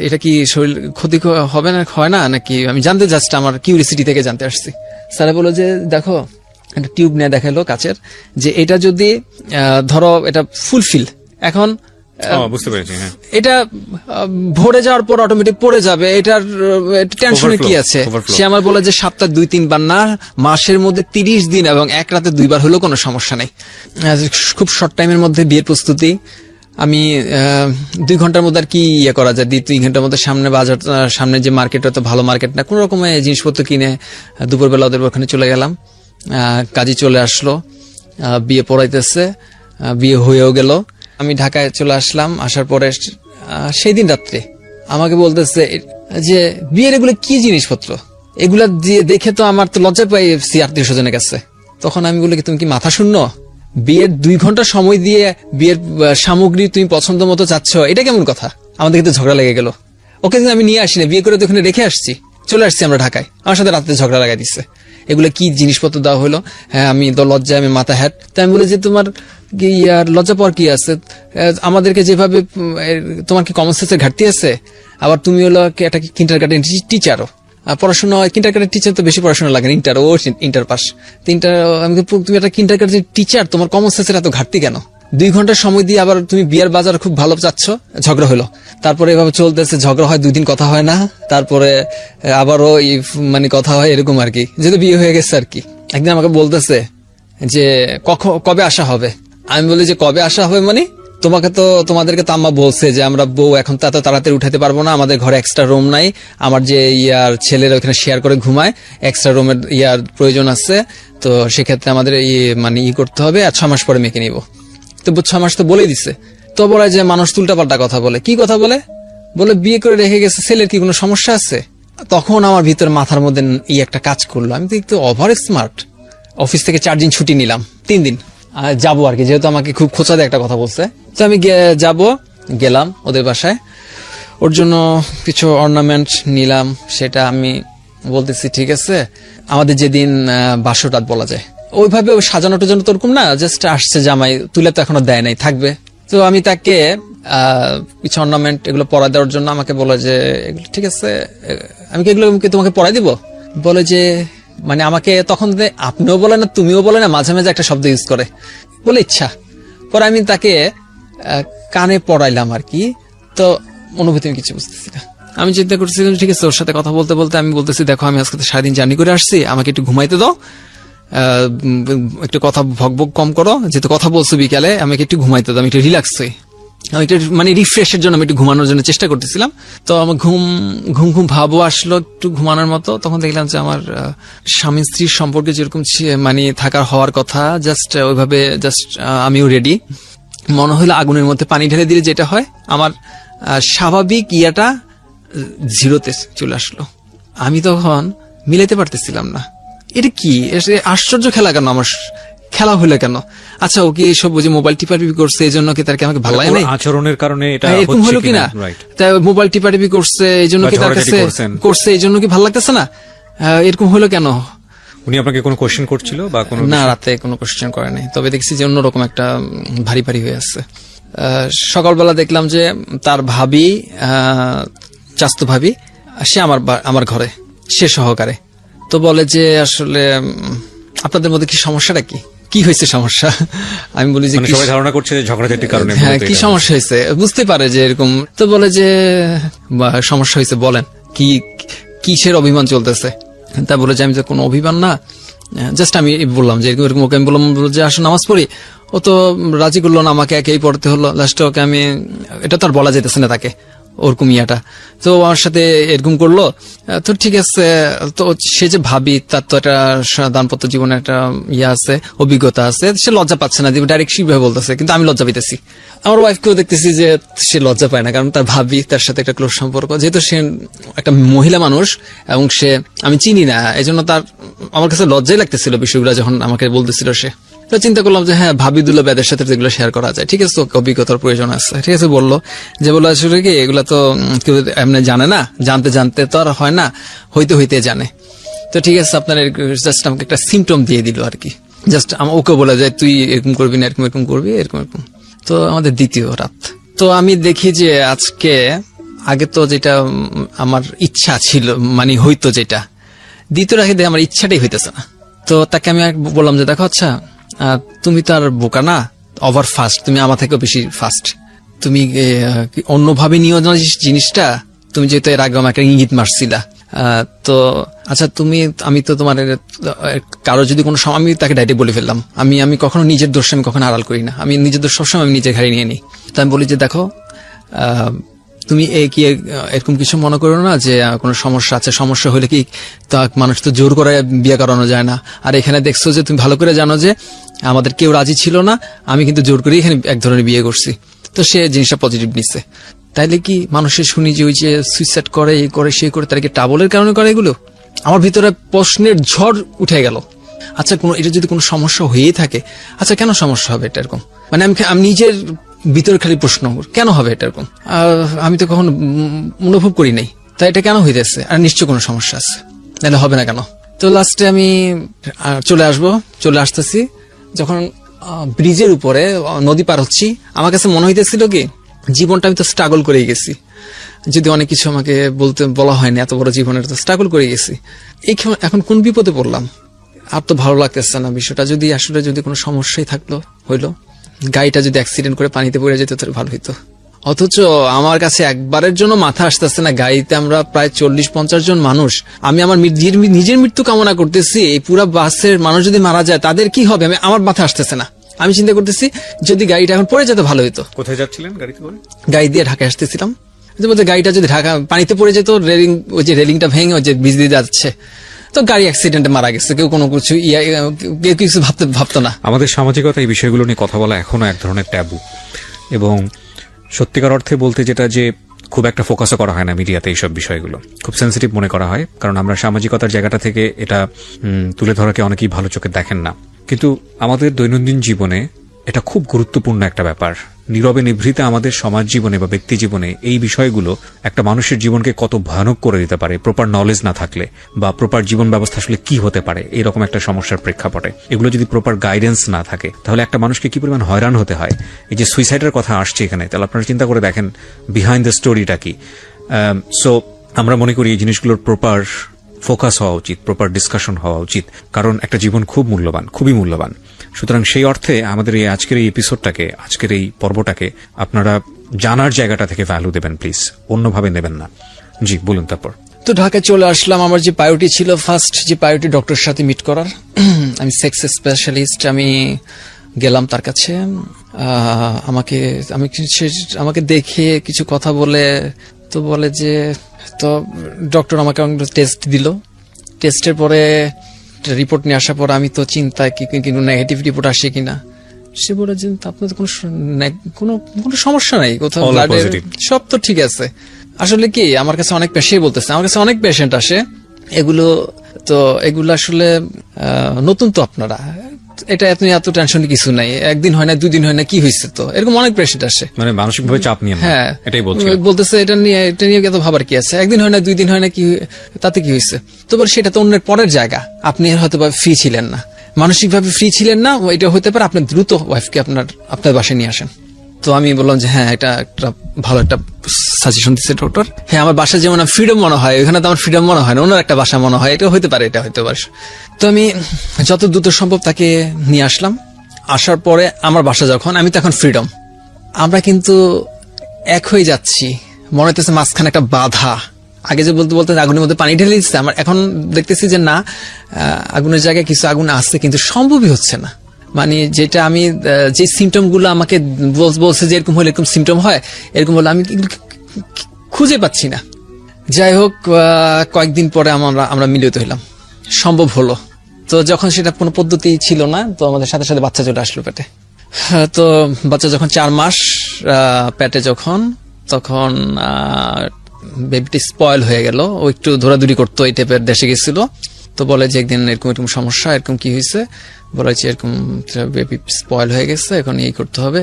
এটা কি শরীর ক্ষতি হবে না, হয় না নাকি, আমি জানতে যাচ্ছি, আমার কিউরিসিটি থেকে জানতে আসছি। স্যারে বলে যে দেখো একটা টিউব নিয়ে দেখালো কাচের, যে এটা যদি ধরো এটা ফুলফিল এখন বুঝতে পেরেছি, এটা ভরে যাওয়ার পর অটোমেটিক পড়ে যাবে, এটার টেনশনে কি আছে? সে আমার বলে যে সপ্তাহে 2-3 বার না, মাসের মধ্যে 30 দিন এবং এক রাতে 2 বার হলেও কোনো সমস্যা নেই। খুব শর্ট টাইমের মধ্যে বিয়ের প্রস্তুতি। আমি 2 ঘন্টার মধ্যে আর কি ইয়ে করা যায়, 2 ঘন্টার মধ্যে সামনে বাজার, সামনে যে মার্কেট, তো ভালো মার্কেট না, কোন রকমের জিনিসপত্র কিনে দুপুরবেলা ওদের ওখানে চলে গেলাম। কাজী চলে আসলো, বিয়ে পড়াইতেছে, বিয়ে হয়েও গেল। আমি ঢাকায় চলে আসলাম, আসার পরে সেই দিন রাত্রে আমাকে বলতেছে যে বিয়ের এগুলো কি জিনিসপত্র, এগুলা দিয়ে দেখে তো আমার তো লজ্জা পাইছি আত্মীয় স্বজনের কাছে। তখন আমি বলি তুমি কি মাথা শূন্য? বিয়ের 2 ঘন্টা সময় দিয়ে বিয়ের সামগ্রী তুমি পছন্দ মতো চাচ্ছ, এটা কেমন কথা? আমাদের কিন্তু ঝগড়া লেগে গেল। ওকে কিন্তু আমি নিয়ে আসিনি, বিয়ে করে তো ওখানে রেখে আসছি, চলে আসছি আমরা ঢাকায়, আমার সাথে রাত্রে ঝগড়া লাগাই দিচ্ছে। এগুলো কি জিনিসপত্র দেওয়া হলো? হ্যাঁ আমি তো লজ্জায় আমি মাথা হ্যাট। তাই আমি বলি যে তোমার ইয়ার লজ্জা পাওয়ার কি আছে? আমাদেরকে যেভাবে, তোমার কি কমন সেন্সের ঘাটতি আছে? আবার তুমি হলো একটা কিন্ডারগার্টেন টিচারও, পড়াশোনা কিন্ডারগার্টেন টিচার তো বেশি পড়াশোনা লাগে, ইন্টার পাস। তুমি একটা কিন্ডারগার্টেন টিচার, তোমার কমন সেন্সের এত ঘাটতি কেন? 2 ঘন্টা সময় দিয়ে আবার তুমি বিয়ার বাজার খুব ভালো চাচ্ছ, ঝগড়া হলো। তারপরে এভাবে চলতেছে, ঝগড়া হয় 2 দিন কথা হয় না, তারপরে আবারও মানে কথা হয়, এরকম আর কি, যেহেতু বিয়ে হয়ে গেছে আর কি। একদিন আমাকে বলতেছে যে কবে আসা হবে? আমি বলি যে কবে আসা হবে মানে তোমাদেরকে তো আম্মা বলছে যে আমরা বউ এখন তা তো তাড়াতাড়ি উঠাতে পারবো না, আমাদের ঘরে এক্সট্রা রুম নাই, আমার যে ইয়ার ছেলেরা ওখানে শেয়ার করে ঘুমায়, এক্সট্রা রুমের ইয়ার প্রয়োজন আছে, তো সেক্ষেত্রে আমাদের মানে করতে হবে, আর 6 মাস পরে মেকে নিব। তো 6 মাস তো বলেই দিছে। তো বলে যে মানুষ উল্টাপাল্টা কথা বলে। কি কথা বলে? বলে বিয়ে করে রেখে গেছে, ছেলের কি কোনো সমস্যা আছে? তখন আমার ভিতরে মাথার মধ্যে একটা কাজ করলো, আমি তো একটু ওভার স্মার্ট। অফিস থেকে 4 দিন ছুটি নিলাম, 3 দিন যাবো আর কি, যেহেতু আমাকে খুব খোঁচা দিয়ে একটা কথা বলছে। তো আমি গেলাম ওদের বাসায়, ওর জন্য কিছু অর্নামেন্ট নিলাম, সেটা আমি বলতেছি ঠিক আছে, আমাদের যেদিন বাসর রাত বলা যায়, ওইভাবে সাজানোটার জন্য তো ওরকম না, জাস্ট আসছে জামাই, তুলে তো এখনো দেয় নাই, থাকবে। তো আমি তাকে কিছু অর্নামেন্ট এগুলো পরা দেওয়ার জন্য আমাকে বলে যে এগুলো ঠিক আছে, আমি কি এগুলো তোমাকে পরাই দিব? বলে যে মানে আমাকে তখন আপনিও বলে না তুমিও বলে না, মাঝে মাঝে একটা শব্দ ইউজ করে, বলে ইচ্ছা। পরে আমি তাকে কানে পড়াইলাম আর কি। তো অনুভূতি আমি কিছু বুঝতেছি না, আমি চিন্তা করছি ঠিক আছে, ওর সাথে কথা বলতে বলতে আমি বলতেছি দেখো আমি আজকে সারাদিন জার্নি করে আসছি, আমাকে একটু ঘুমাইতে দাও, একটু কথা ভগভগ কম করো, যেহেতু কথা বলছো বিকালে, আমাকে একটু ঘুমাইতে দাও, আমি একটু রিল্যাক্স হই। আমি একটু মানে রিফ্রেশের জন্য আমি একটু ঘুমানোর জন্য চেষ্টা করতেছিলাম। তো আমার ঘুম ভাবও আসলো একটু ঘুমানোর মতো। তখন দেখলাম যে আমার স্বামী স্ত্রীর সম্পর্কে যেরকম মানে থাকার হওয়ার কথা, জাস্ট ওইভাবে জাস্ট আমিও রেডি। মনে হলো আগুনের মধ্যে পানি ঢেলে দিলে যেটা হয়, আমার স্বাভাবিক ইয়াটা জিরোতে চলে আসলো। আমি তখন মিলাইতে পারতেছিলাম না, এটা কি আশ্চর্য খেলা, কেন আমার খেলা হলো কেন? আচ্ছা, ও কি এইসব যে মোবাইল টিপাটিপি করছে এই জন্য কি তার কি আমাকে ভালো লাগে নাই? আচরণের কারণে এটা এরকম হলো কিনা, তাই মোবাইল টিপাটিপি করছে এই জন্য কি তার কাছে করছে এই জন্য কি ভালো লাগতেছে না, এরকম হলো কেন? উনি আপনাকে কোনো কোশ্চেন করছিল বা কোনো? না, রাতে কোনো কোশ্চেন করে নাই, তবে দেখছি যে অন্যরকম একটা ভারী ভারী হয়ে আছে। সকালবেলা দেখলাম যে তার ভাবি, চাস্তো ভাবি, সে আমার ঘরে, সে সহকারে। তো বলে যে আসলে আপনাদের মধ্যে কি সমস্যাটা কি হয়েছে সমস্যা? আমি বলি যে সবাই ধারণা করছে যে ঝগড়াঝাটির কারণে। হ্যাঁ, কি সমস্যা হয়েছে বুঝতে পারে যে এরকম। তো বলে যে সমস্যা হয়েছে, বলেন কিসের অভিমান চলতেছে? তা বলে যে আমি তো কোনো অভিমান না, জাস্ট আমি বললাম যে এরকম ওকে আমি বললাম যে আসো নামাজ পড়ি। ও তো রাজি করলো না, আমাকে একেই পড়তে হলো। লাস্টে ওকে আমি, এটা তো আর বলা যেতেছে না তাকে ওরকম ইয়াটা, তো আমার সাথে এরকম করলো। তো ঠিক আছে, তো সে যে ভাবি তার তো একটা দাম্পত্য জীবনে একটা ইয়ে আছে, অভিজ্ঞতা আছে, সে লজ্জা পাচ্ছে না, ডাইরেক্ট সেভাবে বলতেছে, কিন্তু আমি লজ্জা পেতেছি। আমার ওয়াইফকেও দেখতেছি যে সে লজ্জা পায় না, কারণ তার ভাবি, তার সাথে একটা ক্লোজ সম্পর্ক, যেহেতু সে একটা মহিলা মানুষ এবং সে আমি চিনি না, এই জন্য তার আমার কাছে লজ্জাই লাগতেছিল বিষয়গুলো যখন আমাকে বলতেছিল সে। তো চিন্তা করলাম যে হ্যাঁ, ভাবি দুলাভাইদের সাথে যেগুলো শেয়ার করা যায়, ঠিক আছে, অভিজ্ঞতার প্রয়োজন আছে, ঠিক আছে। বললো যে বলো আসলে কি এগুলা তো কেউ এমনি জানে না, জানতে জানতে তো আর হয় না, হইতে জানে। তো ঠিক আছে, আপনার জাস্ট আমাকে একটা সিমটম দিয়ে দিল আর কি, জাস্ট ওকে বলে যায় তুই এরকম করবি না, এরকম করবি, এরকম। তো আমাদের দ্বিতীয় রাত, তো আমি দেখি যে আজকে আগে তো যেটা আমার ইচ্ছা ছিল মানে হইতো, যেটা দ্বিতীয় রাতে আমার ইচ্ছাটাই হইতেছে না। তো তাকে আমি বললাম যে দেখো, আচ্ছা তুমি তো আর বোকা না, ওভার ফাস্ট, তুমি আমার থেকেও বেশি ফাস্ট, তুমি অন্যভাবে নিও না জিনিসটা, তুমি যেহেতু এর আগে আমাকে ইঙ্গিত মারছিলা। তো আচ্ছা আমি তো তোমার কারো যদি কোনো সময়, আমি তাকে ডাইরেক্ট বলে ফেললাম, আমি কখনো নিজের দোষ আমি কখনো আড়াল করি না, আমি নিজের দোষ সবসময় আমি নিজের ঘাড়ে নিয়ে নিই। তো আমি বলি যে দেখো, তুমি কি এরকম কিছু মনে করো না যে কোনো সমস্যা আছে, সমস্যা হলে কি তা মানুষ তো জোর করে বিয়ে করানো যায় না, আর এখানে দেখছো যে তুমি ভালো করে জানো যে আমাদের কেউ রাজি ছিল না, আমি কিন্তু জোর করে এখানে এক ধরনের বিয়ে করছি। তো সে জিনিসটা পজিটিভ নিচ্ছে। তাইলে কি মানুষের শুনি যে ওই যে সুইসাইড করে, এই করে সে করে, তারা কি টাবলের কারণে করে এগুলো? আমার ভিতরে প্রশ্নের ঝড় উঠে গেল। আচ্ছা, এটা যদি কোনো সমস্যা হয়েই থাকে, আচ্ছা কেন সমস্যা হবে এটা এরকম? মানে আমি নিজের ভিতরে খালি প্রশ্ন, কেন হবে এটা এরকম? আমি তো কখনো অনুভব করি নাই, তাই এটা কেন হইতেছে? আর নিশ্চয় কোনো সমস্যা আছে, নাহলে হবে না কেন? তো লাস্টে আমি চলে আসতেছি, যখন ব্রিজের উপরে নদী পার হচ্ছি, আমার কাছে মনে হইতেছিল কি জীবনটা আমি তো স্ট্রাগল করে গেছি, যদি অনেক কিছু আমাকে বলা হয়নি, এত বড় জীবনের তো স্ট্রাগল করে গেছি, এখন কোন বিপদে পড়লাম? আর তো ভালো লাগতেছে না বিষয়টা। যদি কোনো সমস্যাই হইলো, গাড়িটা যদি অ্যাক্সিডেন্ট করে পানিতে পড়ে যেত তাহলে ভালো হইতো। অথচ আমার কাছে একবারের জন্য মাথা আসতেছে না, গাড়িতে আমরা প্রায় 40-50 জন মানুষ, আমি আমার নিজের মৃত্যু কামনা করতেছি, এই পুরো বাসের মানুষ যদি মারা যায় তাদের কি হবে? আমার মাথা আসতেছে না। আমি চিন্তা করতেছি যদি গাড়িটা এখন পড়ে যেত ভালো হইতো। কোথায় যাচ্ছিলেন গাড়িতে করে? গাড়ি দিয়ে ঢাকা আসতেছিলাম, গাড়িটা যদি ঢাকা পানিতে পড়ে যেত, ওই যে রেলিংটা ভেঙে ওই যে ব্রিজ দিয়ে যাচ্ছে, তো গাড়ি অ্যাক্সিডেন্টে মারা গেছে, কেউ কোনো কিছু কেউ কিছু ভাবতো না। আমাদের সামাজিকতা এই বিষয়গুলো নিয়ে কথা বলা এখনো এক ধরনের ট্যাবু, এবং সত্যিকার অর্থে বলতে যেটা যে খুব একটা ফোকাসও করা হয় না মিডিয়াতে, এইসব বিষয়গুলো খুব সেন্সিটিভ মনে করা হয়, কারণ আমরা সামাজিকতার জায়গাটা থেকে এটা তুলে ধরাকে অনেকেই ভালো চোখে দেখেন না। কিন্তু আমাদের দৈনন্দিন জীবনে এটা খুব গুরুত্বপূর্ণ একটা ব্যাপার। নীরবে নিভৃতে আমাদের সমাজ জীবনে বা ব্যক্তি জীবনে এই বিষয়গুলো একটা মানুষের জীবনকে কত ভয়ানক করে দিতে পারে প্রপার নলেজ না থাকলে, বা প্রপার জীবন ব্যবস্থা আসলে কি হতে পারে এরকম একটা সমস্যার প্রেক্ষাপটে এগুলো যদি প্রপার গাইডেন্স না থাকে, তাহলে একটা মানুষকে কি পরিমাণ হয়রান হতে হয়। এই যে সুইসাইডের কথা আসছে এখানে, তাহলে আপনারা চিন্তা করে দেখেন বিহাইন্ড দ্য স্টোরিটা কি। সো আমরা মনে করি এই জিনিসগুলোর প্রপার ফোকাস হওয়া উচিত, প্রপার ডিসকাশন হওয়া উচিত, কারণ একটা জীবন খুব মূল্যবান, খুবই মূল্যবান। সুতরাং সেই অর্থে আমাদের এই আজকের এই এপিসোডটাকে, আজকের এই পর্বটাকে আপনারা জানার জায়গাটা থেকে ভ্যালু দেবেন প্লিজ, অন্যভাবে নেবেন না। জি বলুন। তারপর তো ঢাকায় চলে আসলাম। আমার যে প্রায়োরিটি ছিল, ফার্স্ট যে প্রায়োরিটি ডক্টরের সাথে মিট করার। আমি সেক্স স্পেশালিস্ট, আমি গেলাম তার কাছে, আমাকে দেখে কিছু কথা বলে, তো বলে যে, তো ডক্টর আমাকে টেস্ট দিল। টেস্টের পরে রিপোর্ট নিয়ে আসার পর আমি তো চিন্তায় কিন্তু নেগেটিভ রিপোর্ট আসে কিনা। সে বলে যে আপনার তো কোনো সমস্যা নাই, কোথাও All are ব্লাডের positive. সব তো ঠিক আছে। আসলে কি আমার কাছে অনেক পেশেন্ট বলতেছে, আমার কাছে অনেক পেশেন্ট আসে, এগুলো আসলে নতুন তো আপনারা, এটা এত টেনশন কিছু নাই, একদিন হয় না 2 দিন হয় না, কি হয়েছে, তো এরকম অনেক পেশেন্ট আসে। মানে মানসিকভাবে চাপ নিয়ে হ্যাঁ, এটাই বলতেছে এটা নিয়ে এত ভাবার কি আছে, একদিন হয় না 2 দিন হয় না, কি তাতে কি হয়েছে। তো বলে সেটা তো অন্যের পরের জায়গা, আপনি হয়তো বা ফ্রি ছিলেন না, মানসিকভাবে ফ্রি ছিলেন না, এটা হতে পারে, আপনি দ্রুত ওয়াইফকে আপনার বাসায় নিয়ে আসেন। তো আমি বললাম যে হ্যাঁ, এটা একটা ভালো একটা সাজেশন দিচ্ছে ডক্টর। হ্যাঁ, আমার বাসা যেমন ফ্রিডম মনে হয়, ওখানে তো আমার ফ্রিডম মনে হয় না, ওনার একটা বাসা মনে হয়, এটা হতে পারে, এটা হতে পারে। তো আমি যত দ্রুত সম্ভব তাকে নিয়ে আসলাম। আসার পরে আমার বাসা যখন, আমি তখন ফ্রিডম, আমরা কিন্তু এক হয়ে যাচ্ছি, মনে হইতেছে মাঝখানে একটা বাধা। আগে যে বলতে আগুনের মধ্যে পানি ঢেলে দিচ্ছে, আমার এখন দেখতেছি যে না, আগুনের জায়গায় কিছু আগুন আসছে, কিন্তু সম্ভবই হচ্ছে না। মানে যেটা আমি যে সিমটম গুলো আমাকে বলছে যে এরকম হলে এরকম সিমটম হয়, এরকম হলে আমি খুঁজে পাচ্ছি না। যাই হোক, কয়েকদিন পরে আমরা মিলিত হইলাম, সম্ভব হলো। তো যখন সেটা কোনো পদ্ধতি ছিল না, তো আমাদের সাথে সাথে বাচ্চা চলে আসলো পেটে। তো বাচ্চা যখন 4 মাস পেটে যখন, তখন বেবিটি স্পয়েল হয়ে গেল, ও একটু ধরাধুরি করতো, এই টাইপের দেশে গেছিল। তো বলে যে একদিন এরকম সমস্যা, এরকম কি হয়েছে, বলে যে এরকম বেবি স্পয়েল হয়ে গেছে, এখন এই করতে হবে।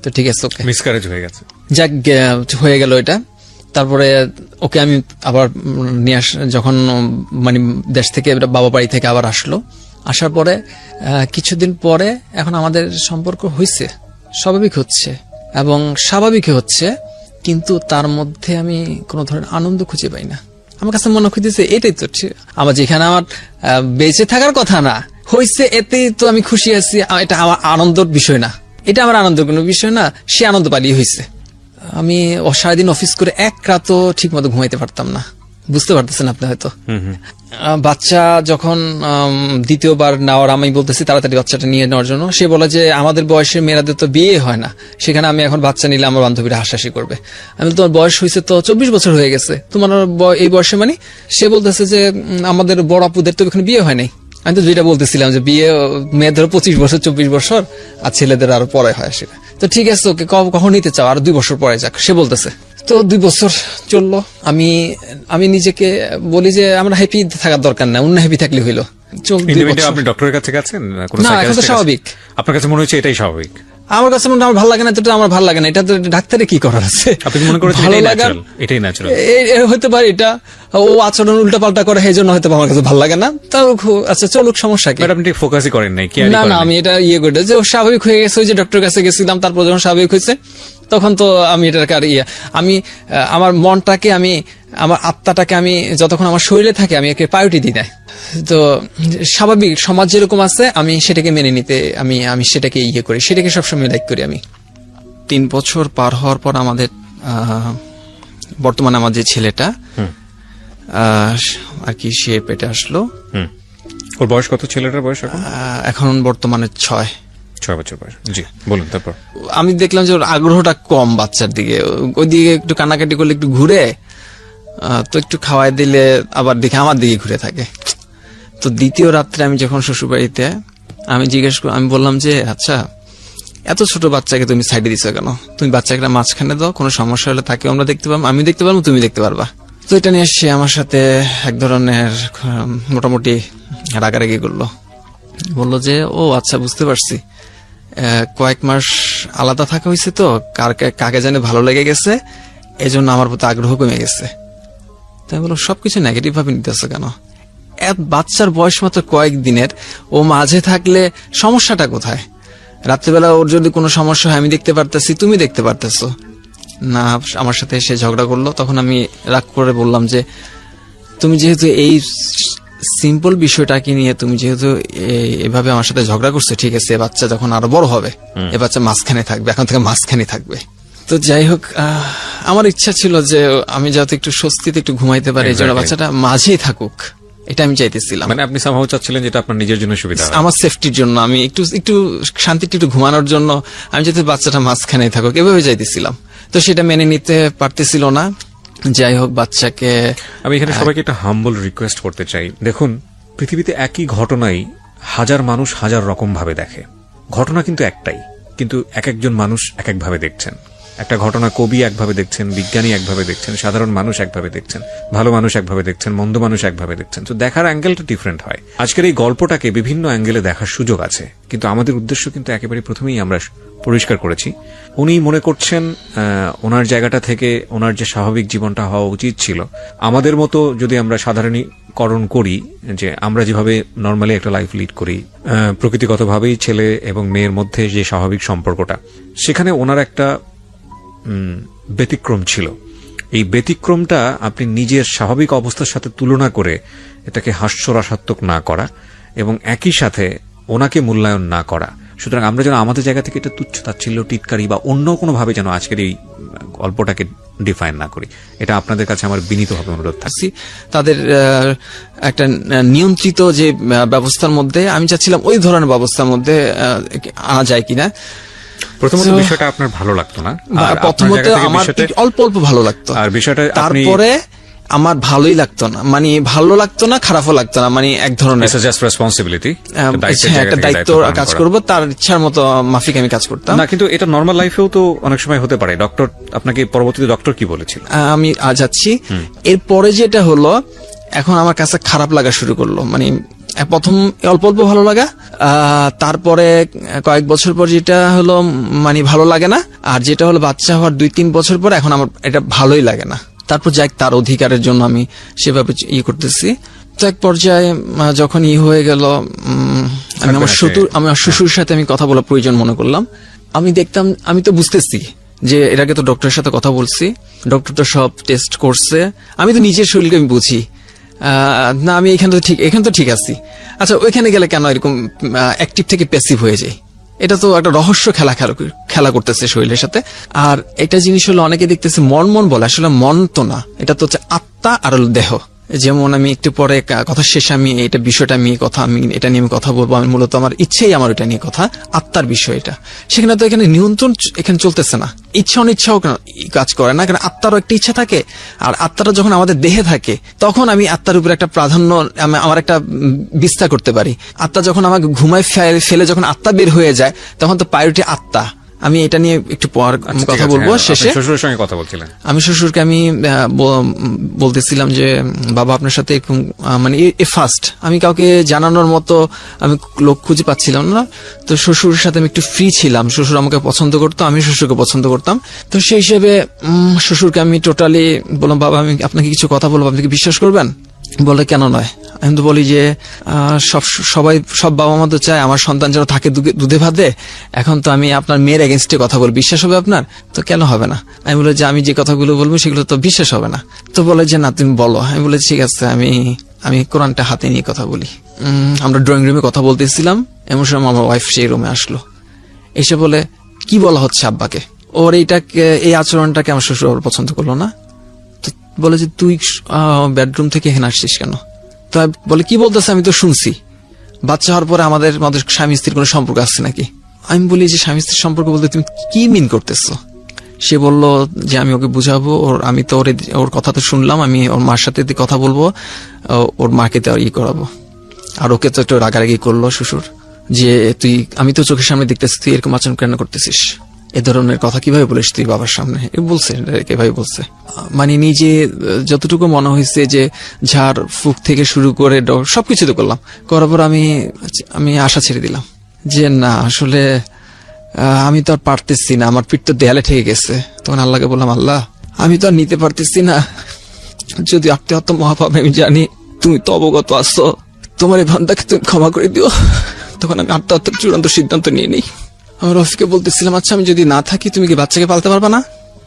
তো ঠিক আছে, ওকে, মিসক্যারেজ হয়ে গেছে, যাক হয়ে গেল এটা। তারপরে ওকে আমি আবার নিয়ে যখন মানে দেশ থেকে বাবা বাড়ি থেকে আবার আসলো, আসার পরে কিছুদিন পরে এখন আমাদের সম্পর্ক হয়েছে, স্বাভাবিক হচ্ছে এবং স্বাভাবিক হচ্ছে, কিন্তু তার মধ্যে আমি কোনো ধরনের আনন্দ খুঁজে পাই না। আমার কাছে মনে হইতেছে এটাই তো আমার, যেখানে আমার বেঁচে থাকার কথা না, হয়েছে এতেই তো আমি খুশি আছি, এটা আমার আনন্দের বিষয় না, এটা আমার আনন্দের কোনো বিষয় না, সে আনন্দ পালিয়ে হয়েছে। আমি সারাদিন অফিস করে এক রাতও ঠিক মতো ঘুমাইতে পারতাম না, বুঝতে পারতেছেন আপনি হয়তো। বাচ্চা যখন দ্বিতীয়বার নেওয়ার, আমি বলতেছি তাড়াতাড়ি বাচ্চাটা নিয়ে নেওয়ার জন্য, সে বলে যে আমাদের বয়সে মেয়েরাদের তো বিয়ে হয় না, সেখানে আমি এখন বাচ্চা নিলে আমার বান্ধবীরা হাসাহাসি করবে। আমি তোমার বয়স হয়েছে তো 24 বছর হয়ে গেছে, তোমার এই বয়সে, মানে সে বলতেছে যে আমাদের বড় আপুদের তো এখানে বিয়ে হয় নাই। আমি তো যেটা বলতেছিলাম যে বিয়ে মেয়েদের 25 বছর 24 বছর, আর ছেলেদের আরো পরে হয় সেটা। তো ঠিক আছে, ওকে কখন নিতে চাও, আর 2 বছর পরে যাক, সে বলতেছে। তো 2 বছর চললো, আমি নিজেকে বলি যে আমরা হ্যাপি থাকার দরকার না, অন্য হ্যাপি থাকলে হইলো। আপনি ডক্টরের কাছে গেছেন? না, এখন তো স্বাভাবিক। আপনার কাছে মনে হচ্ছে এটাই স্বাভাবিক? আমার কাছে মনে হয় আমার ভালো লাগে না, তো আমার ভালো লাগে না, এটা তো ডাক্তারে কি করার আছে। আপনি মনে করেছেন এটাই ন্যাচারাল? হতে পারে এটা, ও আচরণ উল্টা পাল্টা করে, সেই জন্য হয়তো আমার কাছে ভালো লাগে না। তাও আচ্ছা চলুক, সমস্যা কি? আপনি ঠিক ফোকাসই করেন নাই? না, আমি এটা করে যে ও স্বাভাবিক হয়ে গেছে, ওই যে ডক্টরের কাছে গেছিলাম, তারপর যখন স্বাভাবিক হয়েছে, তখন তো আমি এটার আমি আমার মনটাকে, আমার আত্মাটাকে আমি যতক্ষণ আমার শরীরে থাকে, আমি একে প্রায়োরিটি দিই না। তো স্বাভাবিক সমাজ যেরকম আছে, আমি সেটাকে মেনে নিতে, আমি সেটাকে করি, সেটাকে সবসময় লাইক করি আমি। 3 বছর পার হওয়ার পর আমাদের বর্তমানে আমার যে ছেলেটা আর কি, সে পেটে আসলো। ওর বয়স কত? ছেলেটার বয়স এখন বর্তমানে 6 বছর বয়স। জি, বলুন। তারপর আমি দেখলাম যে ওর আগ্রহটা কম বাচ্চার দিকে, ওইদিকে একটু কান্নাকাটি করলে একটু ঘুরে, তো একটু খাওয়াই দিলে আবার দেখে আমার দিকে ঘুরে থাকে। তো দ্বিতীয় রাত্রে আমি যখন শ্বশুরবাড়িতে, আমি বললাম যে আচ্ছা, এত ছোট বাচ্চাকে তুমি সাইডে দিছো কেন, তুমি বাচ্চাকে মাঝখানে দাও, কোনো সমস্যা হলে তাকে আমরা দেখতে পাবো, আমি দেখতে পারবো, তুমি দেখতে পারবা। তো এটা নিয়ে সে আমার সাথে এক ধরনের মোটামুটি রাগারাগি করলো, বললো যে ও আচ্ছা, বুঝতে পারছি, কয়েক মাস আলাদা থাকা হয়েছে, তো কাকে জানে ভালো লেগে গেছে, এজন্য আমার প্রতি আগ্রহ কমে গেছে। তাই বলো সবকিছু নেগেটিভ ভাবে নিতেছো কেন? বাচ্চার বয়স মাত্র কয়েকদিনের, ও মাঝে থাকলে সমস্যাটা কোথায়? রাত্রিবেলা ওর যদি কোনো সমস্যা হয়, আমি দেখতে পারতেছি, তুমি দেখতে পারতেছো না। আমার সাথে এসে ঝগড়া করলো, তখন আমি রাগ করে বললাম যে তুমি যেহেতু এই সিম্পল বিষয়টাকে নিয়ে তুমি যেহেতু এভাবে আমার সাথে ঝগড়া করছো, ঠিক আছে, বাচ্চা যখন আরো বড় হবে, এ বাচ্চা মাঝখানে থাকবে, এখন থেকে মাঝখানে থাকবে। তো যাই হোক, আমার ইচ্ছা ছিল যে আমি যাতে একটু স্বস্তিতে একটু ঘুমাইতে পারি, এই জন্য বাচ্চাটা মাঝেই থাকুক, এটা আমি চাইতেছিলাম। মানে আপনি সামহাও চাচ্ছিলেন যেটা আপনার নিজের জন্য সুবিধা হয়। আমার সেফটির জন্য, আমি একটু শান্তিতে একটু ঘুমানোর জন্য আমি যাতে বাচ্চাটা মাঝখানে থাকুক এভাবে চাইতেছিলাম। তো সেটা মেনে নিতে পারতেছিল না। যাই হোক, বাচ্চাকে আমি এখানে সবাইকে একটা হাম্বল রিকোয়েস্ট করতে চাই। দেখুন, পৃথিবীতে একই ঘটনাই হাজার মানুষ হাজার রকম ভাবে দেখে। ঘটনা কিন্তু একটাই, কিন্তু এক একজন মানুষ এক এক ভাবে দেখছেন। একটা ঘটনা কবি একভাবে দেখছেন, বিজ্ঞানী একভাবে দেখছেন, সাধারণ মানুষ একভাবে দেখছেন, ভালো মানুষ একভাবে দেখছেন, মন্দ মানুষ একভাবে দেখছেন। তো দেখার অ্যাঙ্গেলটা ডিফারেন্ট হয়। আজকের এই গল্পটাকে বিভিন্ন অ্যাঙ্গেলে দেখার সুযোগ আছে, কিন্তু আমাদের উদ্দেশ্য কিন্তু একেবারে প্রথমেই আমরা পরিষ্কার করেছি। উনি মনে করছেন ওনার জায়গাটা থেকে ওনার যে স্বাভাবিক জীবনটা হওয়া উচিত ছিল, আমাদের মতো যদি আমরা সাধারণীকরণ করি যে আমরা যেভাবে নর্মালি একটা লাইফ লিড করি, প্রকৃতিগতভাবেই ছেলে এবং মেয়ের মধ্যে যে স্বাভাবিক সম্পর্কটা, সেখানে ওনার একটা ব্যতিক্রম ছিল। এই ব্যতিক্রমটা আপনি নিজের স্বাভাবিক অবস্থার সাথে তুলনা করে এটাকে হাস্যরসাত্মক না করা এবং একই সাথে ওনাকে মূল্যায়ন না করা। সুতরাং আমরা যেন আমাদের জায়গা থেকে এটা তুচ্ছ তাচ্ছিল্য, টিটকারি বা অন্য কোনোভাবে যেন আজকের এই গল্পটাকে ডিফাইন না করি, এটা আপনাদের কাছে আমার বিনীতভাবে অনুরোধ থাকছে। তাদের একটা নিয়ন্ত্রিত যে ব্যবস্থার মধ্যে আমি চাচ্ছিলাম ওই ধরনের ব্যবস্থার মধ্যে আনা যায় কিনা। প্রথমত বিষয়টা আপনার ভালো লাগতো না, প্রথমত আমার অল্প অল্প ভালো লাগতো, আর বিষয়টা তারপরে আমার ভালোই লাগতো না, মানে ভালো লাগতো না, খারাপও লাগতো না, মানে এক ধরনের রেসপন্সিবিলিটি, একটা দায়িত্ব কাজ করবো, তার ইচ্ছার মতো মাফিক আমি কাজ করতাম না। কিন্তু এটা নর্মাল লাইফেও তো অনেক সময় হতে পারে। ডক্টর আপনাকে পরবর্তীতে ডক্টর কি বলেছিল? আমি যাচ্ছি এরপরে যেটা হলো, এখন আমার কাছে খারাপ লাগা শুরু করলো। মানে প্রথম অল্প অল্প ভালো লাগা, তারপরে কয়েক বছর পর যেটা হলো মানে ভালো লাগে না, আর যেটা হলো বাচ্চা হওয়ার 2-3 বছর পর এখন আমার এটা ভালোই লাগে না। তারপর যাই তার অধিকারের জন্য আমি সেভাবে করতেছি। তো এক পর্যায়ে যখন হয়ে গেল, আমি আমার শ্বশুর সাথে আমি কথা বলা প্রয়োজন মনে করলাম। আমি দেখতাম, আমি তো বুঝতেছি যে এর আগে তো ডক্টরের সাথে কথা বলছি, ডক্টর তো সব টেস্ট করছে, আমি তো নিজের শরীরকে আমি বুঝি না, আমি এখানে তো ঠিক আছি। আচ্ছা, ওইখানে গেলে কেন এরকম অ্যাক্টিভ থেকে প্যাসিভ হয়ে যায়? এটা তো একটা রহস্য খেলা করতেছে শরীরের সাথে। আর একটা জিনিস হলো, অনেকে দেখতেছে মন বলে, আসলে মন তো না, এটা তো হচ্ছে আত্মা আর দেহ। যেমন আমি একটু পরে কথা শেষে আমি এটা বিষয়টা নিয়ে এটা নিয়ে আমি কথা বলবো। আমি মূলত আমার ইচ্ছেই আমার এটা নিয়ে কথা, আত্মার বিষয় এটা। সেখানে তো এখানে নিয়ন্ত্রণ এখানে চলতেছে না, ইচ্ছা অনিচ্ছাও কাজ করে না, কারণ আত্মারও একটা ইচ্ছা থাকে। আর আত্মাটা যখন আমাদের দেহে থাকে, তখন আমি আত্মার উপরে একটা প্রাধান্য, আমার একটা বিস্তার করতে পারি। আত্মা যখন আমাকে ঘুমায় ফেলে যখন আত্মা বের হয়ে যায়, তখন তো প্রায়োরিটি আত্মা। আমি এটা নিয়ে একটু পর কথা বলবো। শেষে শ্বশুরের সঙ্গে কথা বলছিলেন? আমি শ্বশুরকে আমি বলতেছিলাম যে বাবা, আপনার সাথে এরকম মানে ফার্স্ট আমি কাউকে জানানোর মতো আমি লোক খুঁজে পাচ্ছিলাম না। তো শ্বশুরের সাথে আমি একটু ফ্রি ছিলাম, শ্বশুর আমাকে পছন্দ করতো, আমি শ্বশুরকে পছন্দ করতাম। তো সেই হিসেবে শ্বশুরকে আমি টোটালি বললাম, বাবা আমি আপনাকে কিছু কথা বলবো, আপনি কি বিশ্বাস করবেন? বলে, কেন নয়? আমি তো বলি যে সব বাবা মা তো চায় আমার সন্তান যেন থাকে দুধে ভাতে। এখন তো আমি আপনার মেয়ের এগেনস্টে কথা বলি, বিশ্বাস হবে আপনার? তো কেন হবে না? আমি বলে যে আমি যে কথাগুলো বলবো সেগুলো তো বিশ্বাস হবে না। তো বলে যে না, তুমি বলো। আমি বলে ঠিক আছে, আমি কোরআনটা হাতে নিয়ে কথা বলি। আমরা ড্রয়িং রুমে কথা বলতেছিলাম, এমন সময় আমার ওয়াইফ সেই রুমে আসলো, এসে বলে, কি বলা হচ্ছে আব্বাকে? ওর এই আচরণটাকে আমার শ্বশুর পছন্দ করলো না। তো বলে যে তুই বেডরুম থেকে এখানে আসছিস কেন? তো বলে, কি বলতেছে? আমি তো শুনছি বাচ্চা হওয়ার পরে আমাদের স্বামী স্ত্রীর কোনো সম্পর্ক আছে নাকি? আমি বলি যে স্বামী স্ত্রীর সম্পর্ক বলতে তুমি কি মিন করতেছো? সে বলল যে আমি ওকে বুঝাবো, আমি তো ওর কথা তো শুনলাম, আমি ওর মার সাথে কথা বলবো, ওর মাকে তো করাবো। আর ওকে তো একটু রাগারাগি করলো শ্বশুর, যে আমি তো চোখের সামনে দেখতেছি, তুই এরকম আচরণ কেন করতেছিস? এ ধরনের কথা কিভাবে বলিস তুই বাবার সামনে? বলছে, এভাবে বলছে। মানে নিজে যতটুকু মনে হয়েছে যে ঝাড় ফুক থেকে শুরু করে সবকিছু তো করলাম, করার পর আমি আশা ছেড়ে দিলাম যে না, আসলে আমি তো আর পারতেছি না, আমার পিঠ তো দেয়ালে ঠেকে গেছে। তখন আল্লাহকে বললাম, আল্লাহ আমি তো আর নিতে পারতেছি না, যদি আত্মহত্যা মহাপাপে আমি জানি, তুমি তো অবগত আছো, তোমার এই বান্দাকে তুমি ক্ষমা করে দিও। তখন আমি আত্মহত্যার চূড়ান্ত সিদ্ধান্ত নিয়ে নিই। আমার রফিকে বলতেছিলাম, আচ্ছা আমি যদি না থাকি তুমি কি বাচ্চাকে পালতে পারবা না?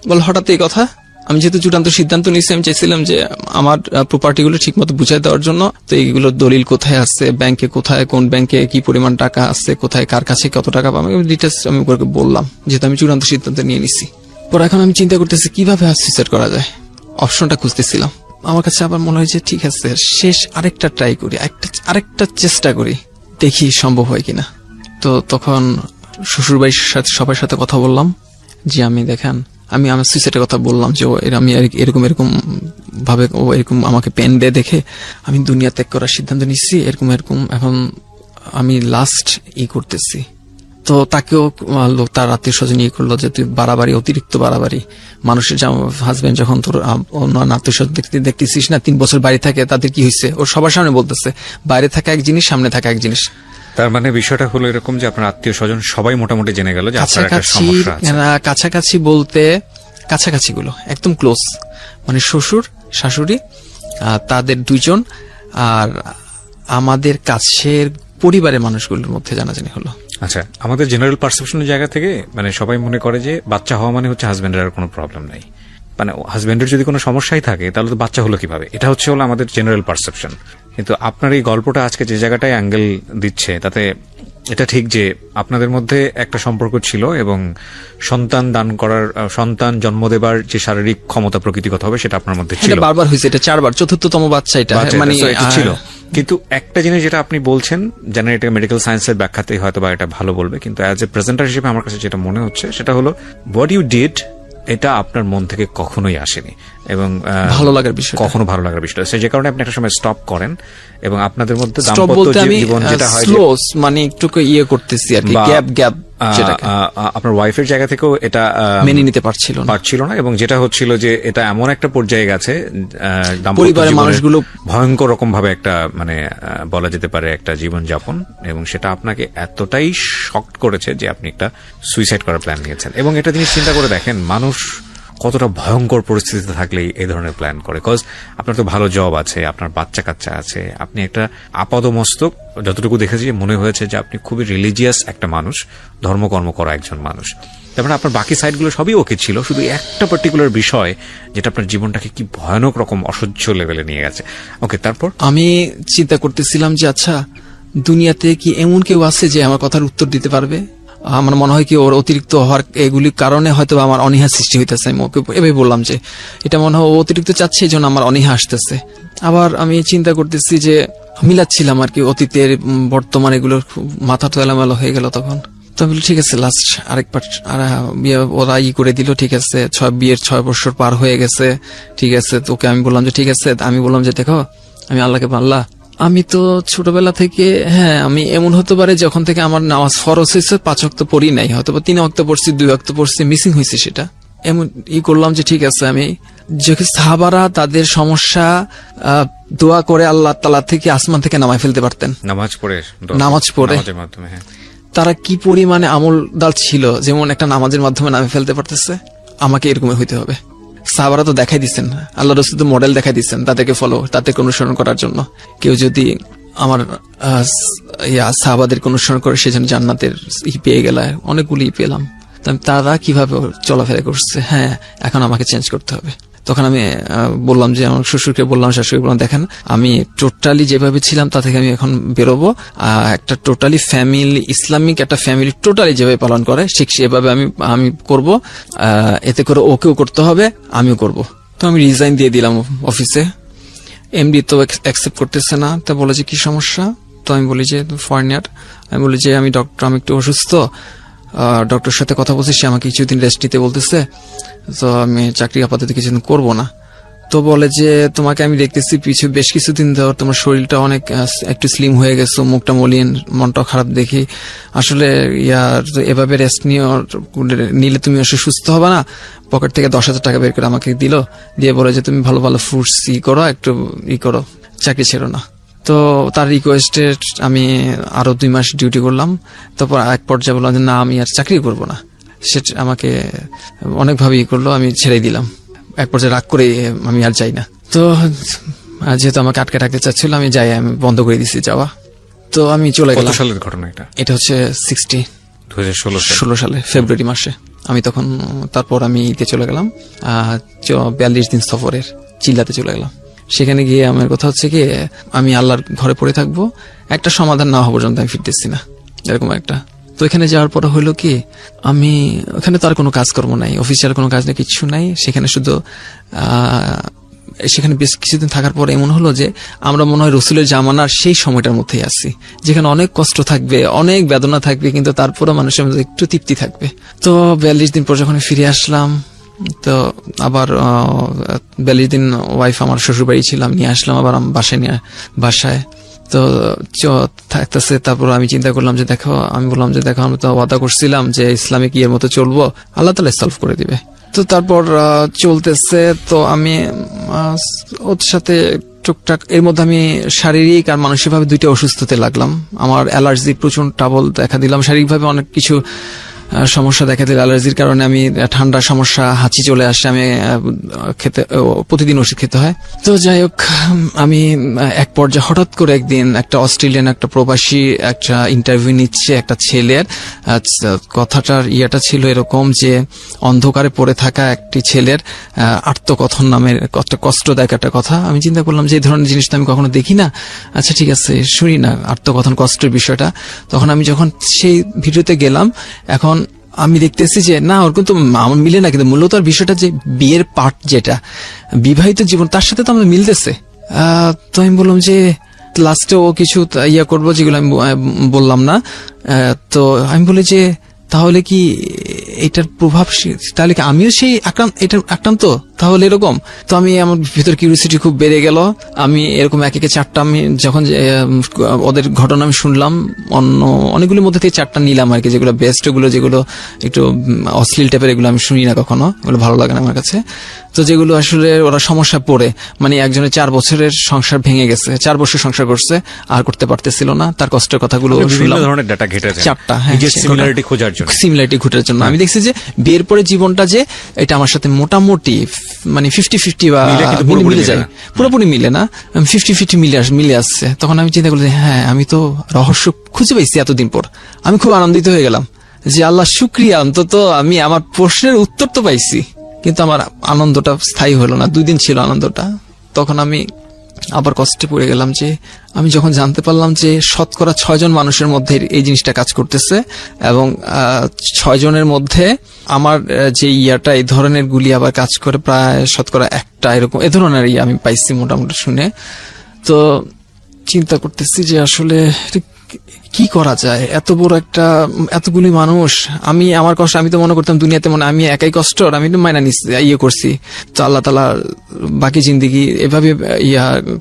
বল, হঠাৎ এই কথা। আমি যেহেতু চূড়ান্ত সিদ্ধান্ত নিয়েছি, আমি চাইছিলাম যে আমার প্রপার্টি গুলো ঠিক মতো বুঝাই দেওয়ার জন্য। তো এইগুলোর দলিল কোথায় আছে, ব্যাংকে কোথায়, কোন ব্যাংকে কি পরিমাণ টাকা আছে, কোথায় কার কাছে কত টাকা পাবো, ডিটেলস আমি ওকে বললাম, যেহেতু আমি চূড়ান্ত সিদ্ধান্ত নিয়ে নিছি। পর এখন আমি চিন্তা করতেছি কিভাবে সুইসাইড করা যায়, অপশনটা খুঁজতেছিলাম। আমার কাছে আবার মনে হয় যে ঠিক আছে, শেষ আরেকটা ট্রাই করি, আরেকটা চেষ্টা করি, দেখি সম্ভব হয় কিনা। তো তখন শ্বশুরবাড়ির সাথে সবার সাথে কথা বললাম যে আমি দেখেন, আমি আমার সুইসাইডের কথা বললাম যে আমি এরকম ভাবে ও এরকম আমাকে পেন দিয়ে দেখে আমি দুনিয়া ত্যাগ করার সিদ্ধান্ত নিচ্ছি, এরকম এখন আমি লাস্ট করতেছি। তো তাকেও তার আত্মীয় স্বজন করলো যে তুই বাড়াবাড়ি, অতিরিক্ত বাড়াবাড়ি, মানুষের হাজবেন্ড যখন তোর অন্য আত্মীয় স্বজন দেখতেছিস না 3 বছর বাইরে থাকে, তাদের কি হয়েছে ওর সবার সামনে বলতেছে, বাইরে থাকা এক জিনিস, সামনে থাকা এক জিনিস। তার মানে বিষয়টা হলো এরকম যে আপনার আত্মীয় স্বজন সবাই মোটামুটি জেনে গেল যে আপনার একটা সমস্যা আছে। কাছাকাছি বলতে কাছাকাছি গুলো একদম ক্লোজ, মানে শ্বশুর শাশুড়ি, তাদের 2 জন, আর আমাদের কাছের পরিবারের মানুষগুলোর মধ্যে জানাজানি হলো। আচ্ছা, আমাদের জেনারেল পারসেপশনের জায়গা থেকে মানে সবাই মনে করে যে বাচ্চা হওয়া মানে হচ্ছে হাজবেন্ডের আর কোনো প্রবলেম নাই, মানে হাজবেন্ডের যদি কোনো সমস্যাই থাকে তাহলে তো বাচ্চা হলো কিভাবে, এটা হচ্ছে আমাদের জেনারেল পারসেপশন। কিন্তু আপনার এই গল্পটা আজকে যে জায়গাটায় অ্যাঙ্গেল দিচ্ছে, তাতে এটা ঠিক যে আপনাদের মধ্যে একটা সম্পর্ক ছিল এবং সন্তান দান করার, সন্তান জন্ম দেবার যে শারীরিক ক্ষমতা প্রকৃতিগত হবে সেটা আপনার মধ্যে ছিল। বারবার হয়েছে, এটা 4বার, 4র্থতম বাচ্চা এটা, মানে এটা ছিল। কিন্তু একটা জিনিস যেটা আপনি বলছেন, জানেন এটা মেডিকেল সায়েন্সের ব্যাখ্যাতেই হয়তো বা এটা ভালো বলবে, কিন্তু অ্যাজ এ প্রেজেন্টার হিসেবে আমার কাছে যেটা মনে হচ্ছে সেটা হলো হোয়াট ইউ ডিড, এটা আপনার মন থেকে কখনোই আসেনি এবং ভালো লাগার বিষয়, কখনো ভালো লাগার বিষয়, যে কারণে আপনি একটা সময় স্টপ করেন এবং আপনাদের মধ্যে দাম্পত্য জীবন যেটা হয় মানে একটু করতেছি আর কি, গ্যাপ আপনার ওয়াইফের জায়গা থেকেও এটা মেনে নিতে পারছিল না, এবং যেটা হচ্ছিল যে এটা এমন একটা পর্যায়ে গেছে পরিবারের মানুষগুলো ভয়ঙ্কর রকম ভাবে একটা মানে বলা যেতে পারে একটা জীবনযাপন, এবং সেটা আপনাকে এতটাই শক করেছে যে আপনি একটা সুইসাইড করার প্ল্যান নিয়েছেন। এবং এটা জিনিস চিন্তা করে দেখেন, মানুষ কতটা ভয়ঙ্কর পরিস্থিতিতে থাকলেই এই ধরনের প্ল্যান করে। কজ আপনার তো ভালো জব আছে, আপনার বাচ্চা কাচ্চা আছে, আপনি একটা আপাদমস্তক যতটুকু দেখেছি মনে হয়েছে যে আপনি খুবই রিলিজিয়াস একটা মানুষ, ধর্মকর্ম করা একজন মানুষ। তারপরে আপনার বাকি সাইডগুলো সবই ওকে ছিল, শুধু একটা পার্টিকুলার বিষয় যেটা আপনার জীবনটাকে কি ভয়ানক রকম অসহ্য লেভেলে নিয়ে গেছে। ওকে, তারপর আমি চিন্তা করতেছিলাম যে আচ্ছা, দুনিয়াতে কি এমন কেউ আছে যে আমার কথার উত্তর দিতে পারবে? আমার মনে হয় কি ওর অতিরিক্ত হওয়ার এগুলির কারণে হয়তো আমার অনীহা সৃষ্টি হইতেছে। আমি ওকে এভাবে বললাম যে এটা মনে হয় ও অতিরিক্ত চাচ্ছে, এই জন্য আমার অনীহা আসতেছে। আবার আমি চিন্তা করতেছি যে মিলাচ্ছিলাম আর কি অতীতের বর্তমান, এগুলোর মাথা তো এলোমেলো হয়ে গেল তখন। তো আমি ঠিক আছে, লাস্ট আরেকবার ওরা করে দিল, ঠিক আছে, বিয়ের 6 বছর পার হয়ে গেছে, ঠিক আছে। তোকে আমি বললাম যে ঠিক আছে, আমি বললাম যে দেখো, আমি আল্লাহকে আল্লাহ, আমি তো ছোটবেলা থেকে, হ্যাঁ আমি এমন হতে পারে যখন থেকে আমার নামাজ ফরজ হয়েছে 5 ওয়াক্ত পড়ি নাই, হয়তো 3 ওয়াক্ত পড়ছি, 2 ওয়াক্ত পড়ছি, মিসিং হয়েছে, সেটা এমন করলাম যে ঠিক আছে। আমি যখন সাহাবারা তাদের সমস্যা দোয়া করে আল্লাহ তাআলা থেকে আসমান থেকে নামায় ফেলতে পারতেন, নামাজ পড়ে তারা কি পরিমাণে আমলদার ছিল, যেমন একটা নামাজের মাধ্যমে নামে ফেলতে পারতেছে, আমাকে এরকমই হইতে হবে। সাহাবারা তো দেখাই দিচ্ছেন, আল্লাহ রাসূল তো মডেল দেখাই দিচ্ছেন তাদেরকে তাদেরকে অনুসরণ করার জন্য। কেউ যদি আমার সাহাবাদেরকে অনুসরণ করে সেজন্য জান্নাতের পেয়ে গেল, অনেকগুলি পেলাম। তারা কিভাবে চলাফেরা করছে, হ্যাঁ এখন আমাকে চেঞ্জ করতে হবে। তখন আমি বললাম যে আমার শ্বশুরকে বললাম, শাশুড়ি বললাম, দেখেন আমি টোটালি যেভাবে ছিলাম তা থেকে আমি এখন বেরোবো, একটা টোটালি ফ্যামিলি, ইসলামিক একটা ফ্যামিলি টোটালি যেভাবে পালন করে ঠিক সেভাবে আমি করব, এতে করে ওকেও করতে হবে, আমিও করব। তো আমি রিজাইন দিয়ে দিলাম অফিসে। এমডি তো অ্যাকসেপ্ট করতেছে না, তা বলে যে কি সমস্যা? তো আমি বলি যে ফরেনার, আমি বলি যে আমি একটু অসুস্থ, ডক্টরের সাথে কথা বলছি, সে আমাকে কিছুদিন রেস্ট নিতে বলতেছে, তো আমি চাকরি আপাতত কিছুদিন করবো না। তো বলে যে তোমাকে আমি দেখতেছি বেশ কিছুদিন ধর তোমার শরীরটা অনেক একটু স্লিম হয়ে গেছে, মুখটা মলিন, মনটা খারাপ দেখি, আসলে এভাবে রেস্ট নিলে তুমি আসলে সুস্থ হবে না। পকেট থেকে 10,000 টাকা বের করে আমাকে দিল, দিয়ে বলে যে তুমি ভালো ভালো ফ্রুটস করো, একটু করো, চাকরি ছেড়ো না। তো তার রিকোয়েস্টে আমি আরো 2 মাস ডিউটি করলাম। তারপর এক পর্যায়ে বললাম যে না, আমি আর চাকরি করব না। সেটা আমাকে অনেকভাবে করলো, আমি ছেড়ে দিলাম। এক পর্যায়ে রাগ করে আমি আর যাই না। তো যেহেতু আমাকে আটকে রাখতে চাচ্ছিল, আমি আমি বন্ধ করে দিছি যাওয়া। তো আমি চলে গেলাম। কত সালের ঘটনা এটা হচ্ছে 2016 সালে ফেব্রুয়ারি মাসে। আমি তখন তারপর আমি ঈদে চলে গেলাম, 42 দিন সফরের চিল্লাতে চলে গেলাম। সেখানে গিয়ে আমার কথা হচ্ছে কি, আমি আল্লাহর ঘরে পড়ে থাকবো, একটা সমাধান না হওয়া পর্যন্ত আমি ফিরতেছি না, এরকম একটা। তো এখানে যাওয়ার পরে হইলো কি, আমি ওখানে তো আর কোনো কাজকর্ম নাই, অফিসিয়াল কোনো কাজ নেই, কিচ্ছু নাই। সেখানে শুধু সেখানে বেশ কিছুদিন থাকার পর এমন হলো যে আমরা মনে হয় রসুলের জামানার সেই সময়টার মধ্যেই আছি, যেখানে অনেক কষ্ট থাকবে, অনেক বেদনা থাকবে, কিন্তু তারপরে মানুষের মধ্যে একটু তৃপ্তি থাকবে। তো 42 দিন পর যখন ফিরে আসলাম, তো আবার 42 দিন ওয়াইফ আমার শ্বশুর বাড়ি ছিলাম, নিয়ে আসলাম আবার বাসায়। তো থাকতেছে, তারপর আমি চিন্তা করলাম যে দেখো, আমি বললাম যে দেখো, আমি তো ওয়াদা করছিলাম যে ইসলামিক ইয়ের মতো চলবো, আল্লাহ তাআলা সলভ করে দিবে। তো তারপর চলতেছে, তো আমি ওর সাথে টুকটাক, এর মধ্যে আমি শারীরিক আর মানসিকভাবে দুইটা অসুস্থতে লাগলাম। আমার অ্যালার্জি প্রচুর ট্রাবল দেখা দিলাম, শারীরিকভাবে অনেক কিছু সমস্যা দেখা দিল। অ্যালার্জির কারণে আমি ঠান্ডার সমস্যা, হাঁচি চলে আসে, আমি প্রতিদিন ওষুধ খেতে হয়। তো যাই হোক, আমি এক পর্যায়ে হঠাৎ করে একদিন একটা অস্ট্রেলিয়ান একটা প্রবাসী একটা ইন্টারভিউ নিচ্ছে একটা ছেলের। কথাটার ইয়েটা ছিল এরকম যে অন্ধকারে পড়ে থাকা একটি ছেলের আত্মকথন নামের একটা কষ্টদায়ক একটা কথা। আমি চিন্তা করলাম যে এই ধরনের জিনিস তো আমি কখনো দেখি না, আচ্ছা ঠিক আছে শুনি না আত্মকথন, কষ্টের বিষয়টা। তখন আমি যখন সেই ভিডিওতে গেলাম, এখন আমি দেখতেছি যে না, ওর কিন্তু আমার মিলে না, কিন্তু মূলত বিষয়টা যে বিয়ের পার্ট, যেটা বিবাহিত জীবন, তার সাথে তো আমাদের মিলতেছে। তো আমি বললাম যে লাস্টে ও কিছু ইয়া করবো যেগুলো আমি বললাম না। তো আমি বলি যে তাহলে কি এটার প্রভাব, তাহলে কি আমিও সেই এটার আক্রান্ত, তাহলে এরকম। তো আমি, আমার ভিতর কিউরিওসিটি খুব বেড়ে গেল। আমি এরকম এক একে 4টা, আমি যখন ওদের ঘটনা আমি শুনলাম, অনেকগুলোর মধ্যে থেকে 4টা নিলাম আর কি, যেগুলো বেস্ট, ওগুলো যেগুলো একটু অশ্লীল টাইপের, এগুলো আমি শুনি না কখনো, এগুলো ভালো লাগে না আমার কাছে। তো যেগুলো আসলে ওরা সমস্যা পড়ে, মানে একজনের 4 বছরের সংসার ভেঙে গেছে, 4 বছর সংসার করছে, আর করতে পারতেছিল না, তার কষ্টের কথাগুলো শুনলাম। ধরনের ডাটা ঘেটেছে 4টা, হ্যাঁ, সিমিলারিটি খোঁজার জন্য, সিমিলারিটি খোঁজার জন্য আমি দেখছি যে বিয়ের পরে জীবনটা যে এটা আমার সাথে মোটামুটি মানে 50-50 বা মিলে যায়, পুরোপুরি মিলে না, 50-50 মিলে আসছে। তখন আমি চিন্তা করলাম হ্যাঁ, আমি তো রহস্য খুঁজে পাইছি এতদিন পর। আমি খুব আনন্দিত হয়ে গেলাম যে আল্লাহ শুকরিয়া, অন্তত আমি আমার প্রশ্নের উত্তর তো পাইছি। কিন্তু আমার আনন্দটা স্থায়ী হলো না, 2 দিন ছিল আনন্দটা। তখন আমি আবার কষ্টে পড়ে গেলাম যে আমি যখন জানতে পারলাম যে শতকরা 6 জন মানুষের মধ্যে এই জিনিসটা কাজ করতেছে, এবং 6 জনের মধ্যে আমার যে ইয়াটা এই ধরনের গুলি আবার কাজ করে প্রায় শতকরা 1টা, এরকম এ ধরনের আমি পাইছি মোটামুটি শুনে। তো চিন্তা করতেছি যে আসলে কি করা যায়, এত বড় একটা, এতগুলি মানুষ, আমি আমার কষ্ট, আমি তো মনে করতাম দুনিয়াতে মনে আমি একাই কষ্ট, আর আমি তো মাইনা ইয়ে করছি। তো আল্লাহ তাআলা বাকি জিন্দেগি এভাবে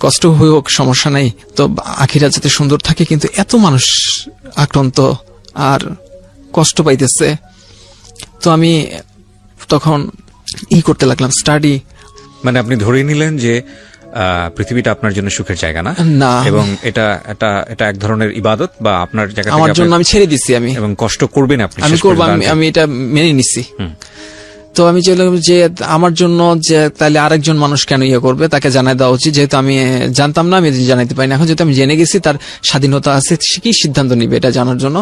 কষ্ট হোক, সমস্যা নাই, তো আখিরাত যাতে সুন্দর থাকে। কিন্তু এত মানুষ আক্রান্ত আর কষ্ট পাইতেছে। তো আমি তখন করতে লাগলাম স্টাডি। মানে আপনি ধরে নিলেন যে পৃথিবীটা আপনার জন্য সুখের জায়গা না, এবং এটা এক ধরনের ইবাদত, বা আপনার জায়গা আমার জন্য আমি ছেড়ে দিচ্ছি, আমি এবং কষ্ট করবেন আপনি, আমি করব, আমি এটা মেনে নিচ্ছি। তো আমি চাইলাম যে আমার জন্য যে তাহলে আরেকজন মানুষ কেন করবে, তাকে জানাই দেওয়া উচিত। যেহেতু আমি জানতাম না, আমি জানাইতে পারি না। এখন যেহেতু আমি জেনে গেছি, তার স্বাধীনতা আছে, সে কি সিদ্ধান্ত নিবে এটা জানার জন্য।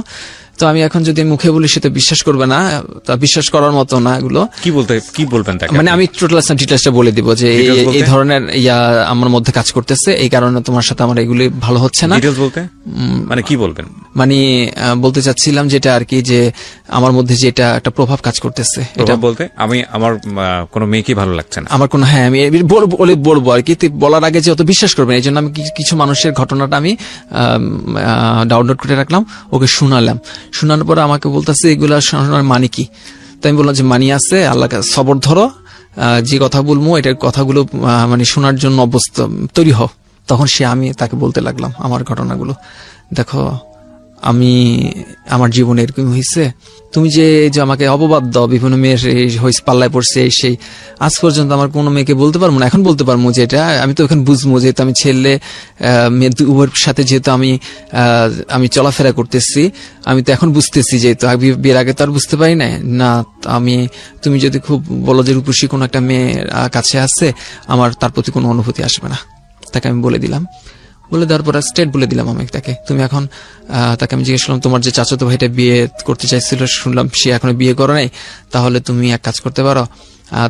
তো আমি এখন যদি মুখে বলি, সে তো বিশ্বাস করবে না, তা বিশ্বাস করার মতো না এগুলো। কি বলবেন তাকে? মানে আমি টোটাল ডিটেইলসটা বলে দিব যে এই ধরনের আমার মধ্যে কাজ করতেছে, এই কারণে তোমার সাথে আমার এগুলি ভালো হচ্ছে না। ডিটেইলস বলতে মানে কি বলবেন? মানে বলতে চাচ্ছিলাম যেটা আর কি, যে আমার মধ্যে যে এটা একটা প্রভাব কাজ করতেছে। এটা বলতে আমি আমার কোনো মেয়েকে ভালো লাগছে না, আমার কোনো, হ্যাঁ আমি বলবো আর কি, বলার আগে যে অত বিশ্বাস করবেন, এই জন্য আমি কিছু মানুষের ঘটনাটা আমি ডাউনলোড করে রাখলাম, ওকে শোনানোর পরে আমাকে বলতেছে এগুলা শোনানোর মানে কি। তো আমি বললাম যে মানি আছে, আল্লাহকে সবর ধরো, যে কথা বলবো এটার কথাগুলো মানে শোনার জন্য অভ্যস্ত তৈরি হও। তখন আমি তাকে বলতে লাগলাম আমার ঘটনাগুলো। দেখো, আমি আমার জীবনে এরকম হয়েছে, তুমি যে আমাকে অপবাদ দাও, বিভিন্ন মেয়ের পাল্লায় পড়ছে, সেই আজ পর্যন্ত আমার কোনো মেয়েকে বলতে পারবো না। এখন বলতে পারবো যে এটা আমি তো এখন বুঝবো, যেহেতু আমি ছেলে মেয়ে উভয়ের সাথে যেহেতু আমি চলাফেরা করতেছি, আমি তো এখন বুঝতেছি, যেহেতু বিয়ের আগে তো আর বুঝতে পারি না। তুমি যদি খুব বলো যে রূপসী কোনো একটা মেয়ের কাছে আছে, আমার তার প্রতি কোনো অনুভূতি আসবে না। তাকে আমি বলে দিলাম, বলে দেওয়ার পর স্টেট বলে দিলাম আমি তাকে। তুমি এখন তাকে আমি জিজ্ঞেস করলাম, তোমার যে চাচাতো ভাইটা বিয়ে করতে চাইছিল, শুনলাম সে এখনো বিয়ে করে নাই, তাহলে তুমি এক কাজ করতে পারো,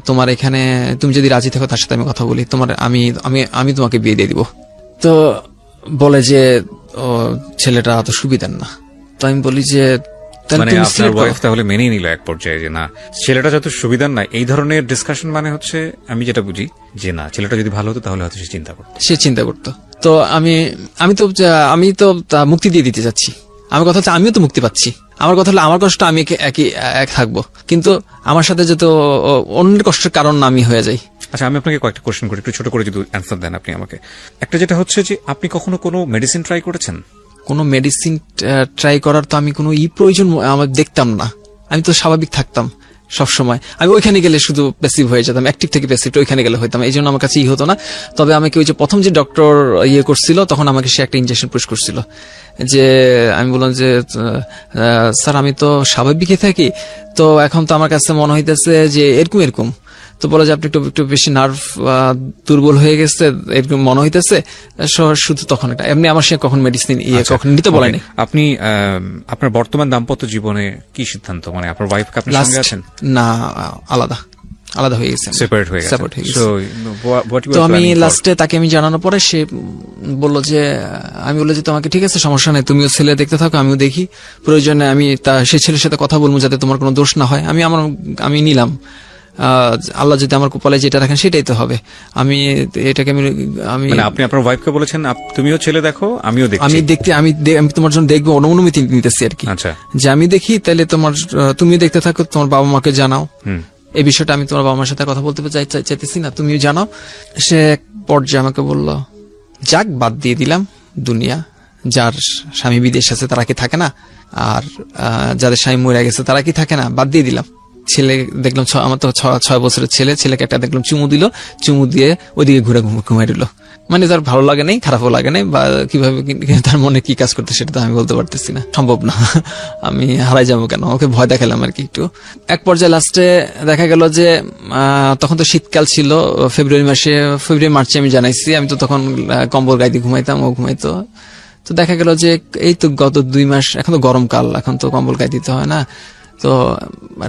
তোমার এখানে তুমি যদি রাজি থাকো, তার সাথে আমি কথা বলি, তোমার আমি তোমাকে বিয়ে দিয়ে দিব। তো বলে যে ছেলেটা অত সুবিধার না। তো আমি বলি যে তাহলে মানে তুমি আপনার select করো। ওয়াইফ তাহলে মেনেই নিল এক পর্যায়ে যে না ছেলেটা যত সুবিধার না, এই ধরনের ডিসকাশন মানে হচ্ছে আমি যেটা বুঝি যে না ছেলেটা যদি ভালো হতো তাহলে হয়তো সে চিন্তা করতো। সে চিন্তা করতো। তো আমি তো তা মুক্তি দিয়ে দিতে যাচ্ছি। আমার কথা হচ্ছে আমিও তো মুক্তি পাচ্ছি। আমার কথা হলো আমার কষ্ট আমি এক থাকবো, কিন্তু আমার সাথে যত অন্যের কষ্টের কারণ না আমি হয়ে যাই। আচ্ছা, আমি আপনাকে কয়েকটা কোশ্চেন করি, একটু ছোট করে যদি অ্যান্সার দেন আপনি আমাকে। একটা যেটা হচ্ছে যে আপনি কখনো কোনো মেডিসিন ট্রাই করেছেন? কোনো মেডিসিন ট্রাই করার তো আমি কোনো প্রয়োজন আমার দেখতাম না। আমি তো স্বাভাবিক থাকতাম সব সময়। আমি ওইখানে গেলে শুধু প্যাসিভ হয়ে যেতাম, অ্যাক্টিভ থেকে প্যাসিভ ওইখানে গেলে হইতাম, এই জন্য আমার কাছে হতো না। তবে আমাকে ওই যে প্রথম যে ডক্টর করছিল তখন আমাকে সে একটা ইনজেকশন পুশ করছিল, যে আমি বললাম যে স্যার আমি তো স্বাভাবিকই থাকি, তো এখন তো আমার কাছে মনে হইতেছে যে এরকম। তো বলে যে আপনি একটু বেশি নার্ভ দুর্বল হয়ে গেছে এরকম মনে হইতেছে। শুধু তখন এটা এমনি আমার সে কখন মেডিসিন কখন নিতে বলেনি। আপনি আপনার বর্তমান দাম্পত্য জীবনে কি সিদ্ধান্ত, মানে আপনার ওয়াইফ কি আপনার সঙ্গে আছেন? না, আলাদা হয়ে গেছে, সেপারেট হয়ে গেছে। Separate হয়ে গেছে। So, what you তো are আমি planning for? লাস্টে তাকে আমি জানানোর পরে সে বলল যে আমি বললাম যে তোমাকে ঠিক আছে সমস্যা নেই, তুমিও ছেলে দেখতে থাকো আমিও দেখি, প্রয়োজনে আমি সে ছেলের সাথে কথা বলবো যাতে তোমার কোনো দোষ না হয়। আমি নিলাম, আল্লাহ যদি আমার কপালে যেটা রাখেন সেটাই তো হবে। আমি এটাকে আমি মানে আপনি আপনার ওয়াইফকে বলেছেন তুমিও ছেলে দেখো আমিও দেখছি। আমি তোমার জন্য দেখবো অনুমতি নিতেছি আর কি, আচ্ছা। যে আমি দেখি তাহলে তুমি দেখতে থাকো, তোমার বাবা মাকে জানাও। হুম। এই বিষয়টা আমি তোমার বাবা মার সাথে কথা বলতে চাইতেছি না, তুমিও জানাও। সে এক পর্যায়ে আমাকে বলল যাক বাদ দিয়ে দিলাম দুনিয়া, যার স্বামী বিদেশ আছে তারা কি থাকে না, আর যাদের স্বামী মরে গেছে তারা কি থাকে না, বাদ দিয়ে দিলাম। ছেলে দেখলাম আমার তো 6 বছরের ছেলেকে একটা দেখলাম চুমু দিয়ে ওইদিকে ঘুরে ঘুমাই দিল। মানে তার ভালো লাগে নাই, খারাপও লাগে নাই, বা কিভাবে তার মনে কি কাজ করতে সেটা তো আমি বলতে পারতেছি না, সম্ভব না। আমি হারাই যাবো কেন, ওকে ভয় দেখালাম আর কি একটু। এক পর্যায়ে লাস্টে দেখা গেল যে তখন তো শীতকাল ছিল, ফেব্রুয়ারি মার্চে আমি জানাইছি, আমি তো তখন কম্বল গায়ে দিয়ে ঘুমাইতাম, ও ঘুমাইতো। তো দেখা গেল যে এই তো গত 2 মাস, এখন তো গরমকাল, এখন তো কম্বল গায়ে দিতে হয় না। তো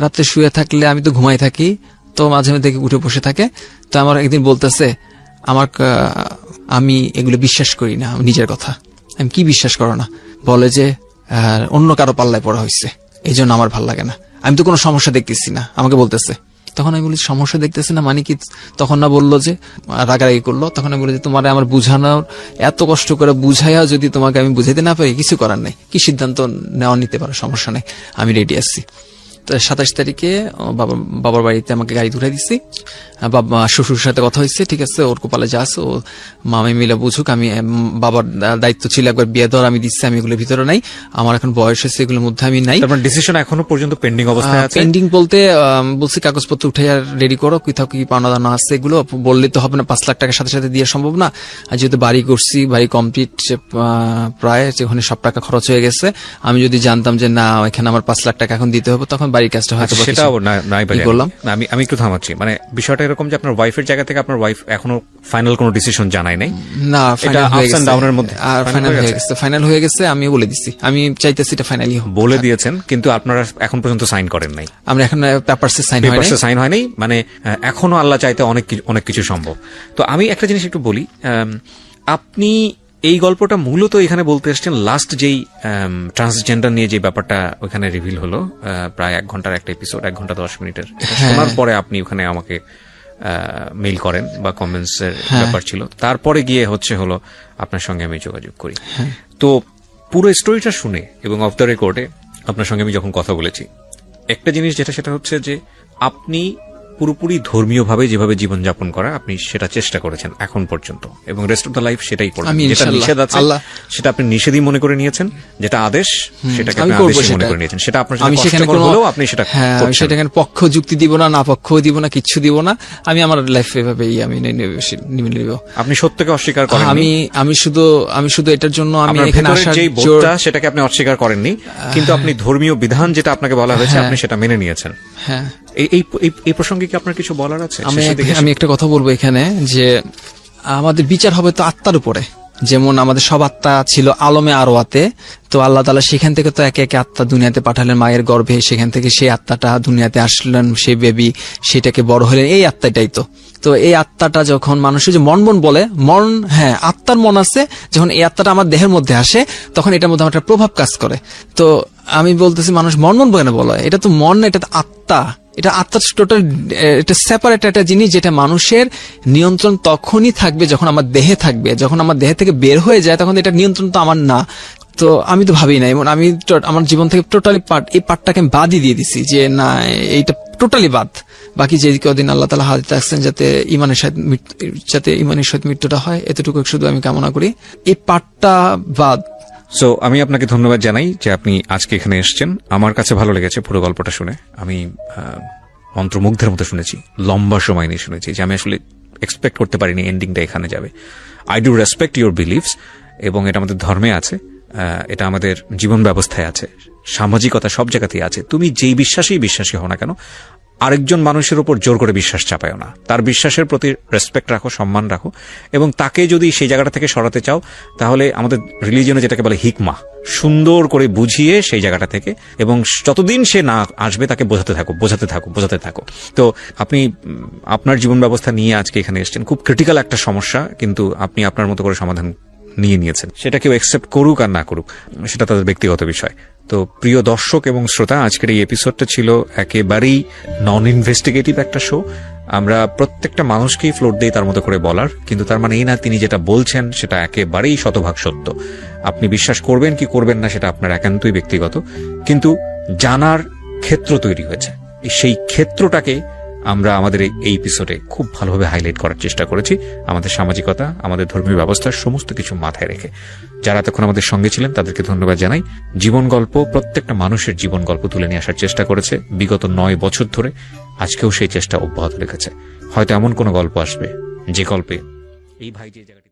রাত্রে শুয়ে থাকলে আমি তো ঘুমাই থাকি, তো মাঝে মাঝে দেখে উঠে বসে থাকে। তো আমার একদিন বলতেছে আমি এগুলো বিশ্বাস করি না, নিজের কথা। আমি কি বিশ্বাস করো না? বলে যে অন্য কারো পাল্লায় পড়া হয়েছে, এই জন্য আমার ভাল লাগে না। আমি তো কোনো সমস্যা দেখতেছি না, আমাকে বলতেছে। তখন আমি বলি সমস্যা দেখতেছি না মানে কি? তখন না বললো যে রাগারাগি করলো। তখন আমি বলি যে তোমার আমার বুঝানোর এত কষ্ট করে বুঝাইয়া যদি তোমাকে আমি বুঝাইতে না পারি, কিছু করার নেই, কি সিদ্ধান্ত নিতে পারো, সমস্যা নেই, আমি রেডি আছি। তো 27 তারিখে বাবার বাড়িতে আমাকে গাড়ি ধরে দিচ্ছি, বাবা শ্বশুর সাথে কথা হয়েছে, ঠিক আছে ওর কপালে যা আছে ও মামি মিলে বুঝুক। আমি বাবার দায়িত্ব ছিল একবার বিয়ে দেওয়ার, আমি দিচ্ছি, আমি এগুলোর ভিতরে নাই, আমার এখন বয়স হয়েছে, এগুলোর মধ্যে আমি নাই। তারপর ডিসিশন এখনো পর্যন্ত পেন্ডিং অবস্থায় আছে? পেন্ডিং বলতে বলছি কাগজপত্র উঠে আর রেডি করো, কোথাও কি পাওনা দানা আছে এগুলো বললে তো হবে না, 5 লাখ টাকার সাথে সাথে দেওয়া সম্ভব না। আর যেহেতু বাড়ি করছি, বাড়ি কমপ্লিট প্রায়, যেখানে সব টাকা খরচ হয়ে গেছে, আমি যদি জানতাম যে না এখানে আমার 5 লাখ টাকা এখন দিতে হবে, তখন বাড়ির কাজটা হয়তো সেটাও নাই বললাম। আমি একটু থামাচ্ছি, মানে বিষয়টা এরকম যে আপনার ওয়াইফের জায়গা থেকে আপনার ওয়াইফ এখনো ফাইনাল কোনো ডিসিশন জানায় নাই? না, ফাইনাল হয়ে গেছে, ডাউনের মধ্যে ফাইনাল হয়ে গেছে, আমিও বলে দিচ্ছি, আমি চাইতেছি এটা ফাইনালি বলে দিয়েছেন, কিন্তু আপনারা এখন পর্যন্ত সাইন করেন নাই? আমরা এখন পেপারসে সাইন হয় নাই, মানে এখনো আল্লাহ চাইতে অনেক কিছু সম্ভব। তো আমি একটা জিনিস একটু বলি, আপনি এই গল্পটা মূলত এখানে বলতে এসছেন লাস্ট যেই ট্রান্সজেন্ডার নিয়ে যে ব্যাপারটা ওখানে রিভিল হলো, প্রায় 1 ঘন্টার একটা এপিসোড, 1 ঘন্টা 10 মিনিটের, শোনার পরে আপনি ওখানে আমাকে মেইল করেন বা কমেন্টস এর ব্যাপার ছিল, তারপরে গিয়ে হলো আপনার সঙ্গে আমি যোগাযোগ করি। তো পুরো স্টোরিটা শুনে এবং অফ দ্য রেকর্ডে আপনার সঙ্গে আমি যখন কথা বলেছি, একটা জিনিস সেটা হচ্ছে যে আপনি পুরোপুরি ধর্মীয়ভাবে যেভাবে জীবনযাপন করা আপনি সেটা চেষ্টা করেছেন এখন পর্যন্ত, এবং রেস্ট অফ দ্য লাইফ সেটাই করবেন। যেটা নিষেধ আছে সেটা আপনি নিষেধই মনে করে নিয়েছেন, যেটা আদেশ সেটাকে আপনি আদেশ মনে করে নিয়েছেন, সেটা আপনার জন্য কষ্টকর হলেও আপনি সেটা করছেন। সেটাকে পক্ষ যুক্তি দিব না, না পক্ষ দিব না, কিচ্ছু দিব না, আমি আমার লাইফ এভাবেই আমি নিব। আপনি সত্যকে অস্বীকার করেন? আমি শুধু এটার জন্য আমি এখানে আসার যে বোধটা সেটাকে আপনি অস্বীকার করেননি, কিন্তু আপনি ধর্মীয় বিধান যেটা আপনাকে বলা হয়েছে আপনি সেটা মেনে নিয়েছেন। হ্যাঁ, এই প্রসঙ্গে কি আপনার কিছু বলার আছে? আমি একটা কথা বলবো এখানে, যে আমাদের বিচার হবে তো আত্মার উপরে, যেমন আমাদের সব আত্মা ছিল আলমে আরওয়াতে, তো আল্লাহ তাআলা সেখান থেকে তো একে একে আত্মা দুনিয়াতে পাঠালেন মায়ের গর্ভে, সেখান থেকে সেই আত্মাটা দুনিয়াতে আসলেন, সেই বেবি সেটাকে বড় হলেন, এই আত্মাটাই তো এই আত্মাটা যখন মানুষের যে মন বলে মন, হ্যাঁ আত্মার মন আছে, যখন এই আত্মাটা আমার দেহের মধ্যে আসে তখন এটার মধ্যে আমার একটা প্রভাব কাজ করে। তো আমি বলতেছি মানুষ মন কেন বলে, এটা তো মন না, এটা তো আত্মা, এটা আত্মার টোটাল, এটা সেপারেট একটা জিনিস যেটা মানুষের নিয়ন্ত্রণ তখনই থাকবে যখন আমার দেহে থাকবে, যখন আমার দেহ থেকে বের হয়ে যায় তখন এটা নিয়ন্ত্রণ তো আমার না। তো আমি তো ভাবি না, এবং আমি আমার জীবন থেকে টোটালি এই পার্টটাকে আমি বাদই দিয়ে দিছি, যে না এইটা টোটালি বাদ। বাকি যে কদিন আল্লাহ তাআলা হায়াত রাখছেন যাতে ইমানের সহিত মৃত্যুটা হয়, এতটুকু শুধু আমি কামনা করি, এই পার্টটা বাদ। সো আমি আপনাকে ধন্যবাদ জানাই যে আপনি আজকে এখানে এসেছেন। আমার কাছে ভালো লেগেছে পুরো গল্পটা শুনে, আমি মন্ত্রমুগ্ধের মতো শুনেছি, লম্বা সময় নিয়ে শুনেছি, যে আমি আসলে এক্সপেক্ট করতে পারিনি এন্ডিংটা এখানে যাবে। I do respect your believes, এবং এটা আমাদের ধর্মে আছে, এটা আমাদের জীবন ব্যবস্থায় আছে, সামাজিকতা সব জায়গাতেই আছে। তুমি যেই বিশ্বাসী হও না কেন, আরেকজন মানুষের উপর জোর করে বিশ্বাস চাপায়ও না, তার বিশ্বাসের প্রতি রেসপেক্ট রাখো, সম্মান রাখো, এবং তাকে যদি সেই জায়গাটা থেকে সরাতে চাও তাহলে আমাদের রিলিজিয়নে যেটাকে বলে হিকমা, সুন্দর করে বুঝিয়ে সেই জায়গাটা থেকে, এবং যতদিন সে না আসবে তাকে বোঝাতে থাকো। তো আপনি আপনার জীবন ব্যবস্থা নিয়ে আজকে এখানে এসেছেন, খুব ক্রিটিক্যাল একটা সমস্যা, কিন্তু আপনি আপনার মতো করে সমাধান নিয়েছেন। সেটা কেউ অ্যাকসেপ্ট করুক আর না করুক সেটা তাদের ব্যক্তিগত বিষয়। তো প্রিয় দর্শক এবং শ্রোতা, আজকের এই এপিসোডটা ছিল একেবারেই নন ইনভেস্টিগেটিভ একটা শো। আমরা প্রত্যেকটা মানুষকেই ফ্লোর দিই তার মতো করে বলার, কিন্তু তার মানে এই না তিনি যেটা বলছেন সেটা একেবারেই শতভাগ সত্য। আপনি বিশ্বাস করবেন কি করবেন না সেটা আপনার একান্তই ব্যক্তিগত, কিন্তু জানার ক্ষেত্র তৈরি হয়েছে, সেই ক্ষেত্রটাকে আমরা আমাদের এই এপিসোডে খুব ভালোভাবে হাইলাইট করার চেষ্টা করেছি, আমাদের সামাজিকতা, আমাদের ধর্মীয় ব্যবস্থার সমস্ত কিছু মাথায় রেখে। যারা তখন আমাদের সঙ্গে ছিলেন তাদেরকে ধন্যবাদ জানাই। জীবন গল্প প্রত্যেকটা মানুষের জীবন গল্প তুলে নিয়ে আসার চেষ্টা করেছে বিগত 9 বছর ধরে, আজকেও সেই চেষ্টা অব্যাহত রেখেছে। হয়তো এমন কোনো গল্প আসবে যে গল্পে এই ভাই যে জায়গাটি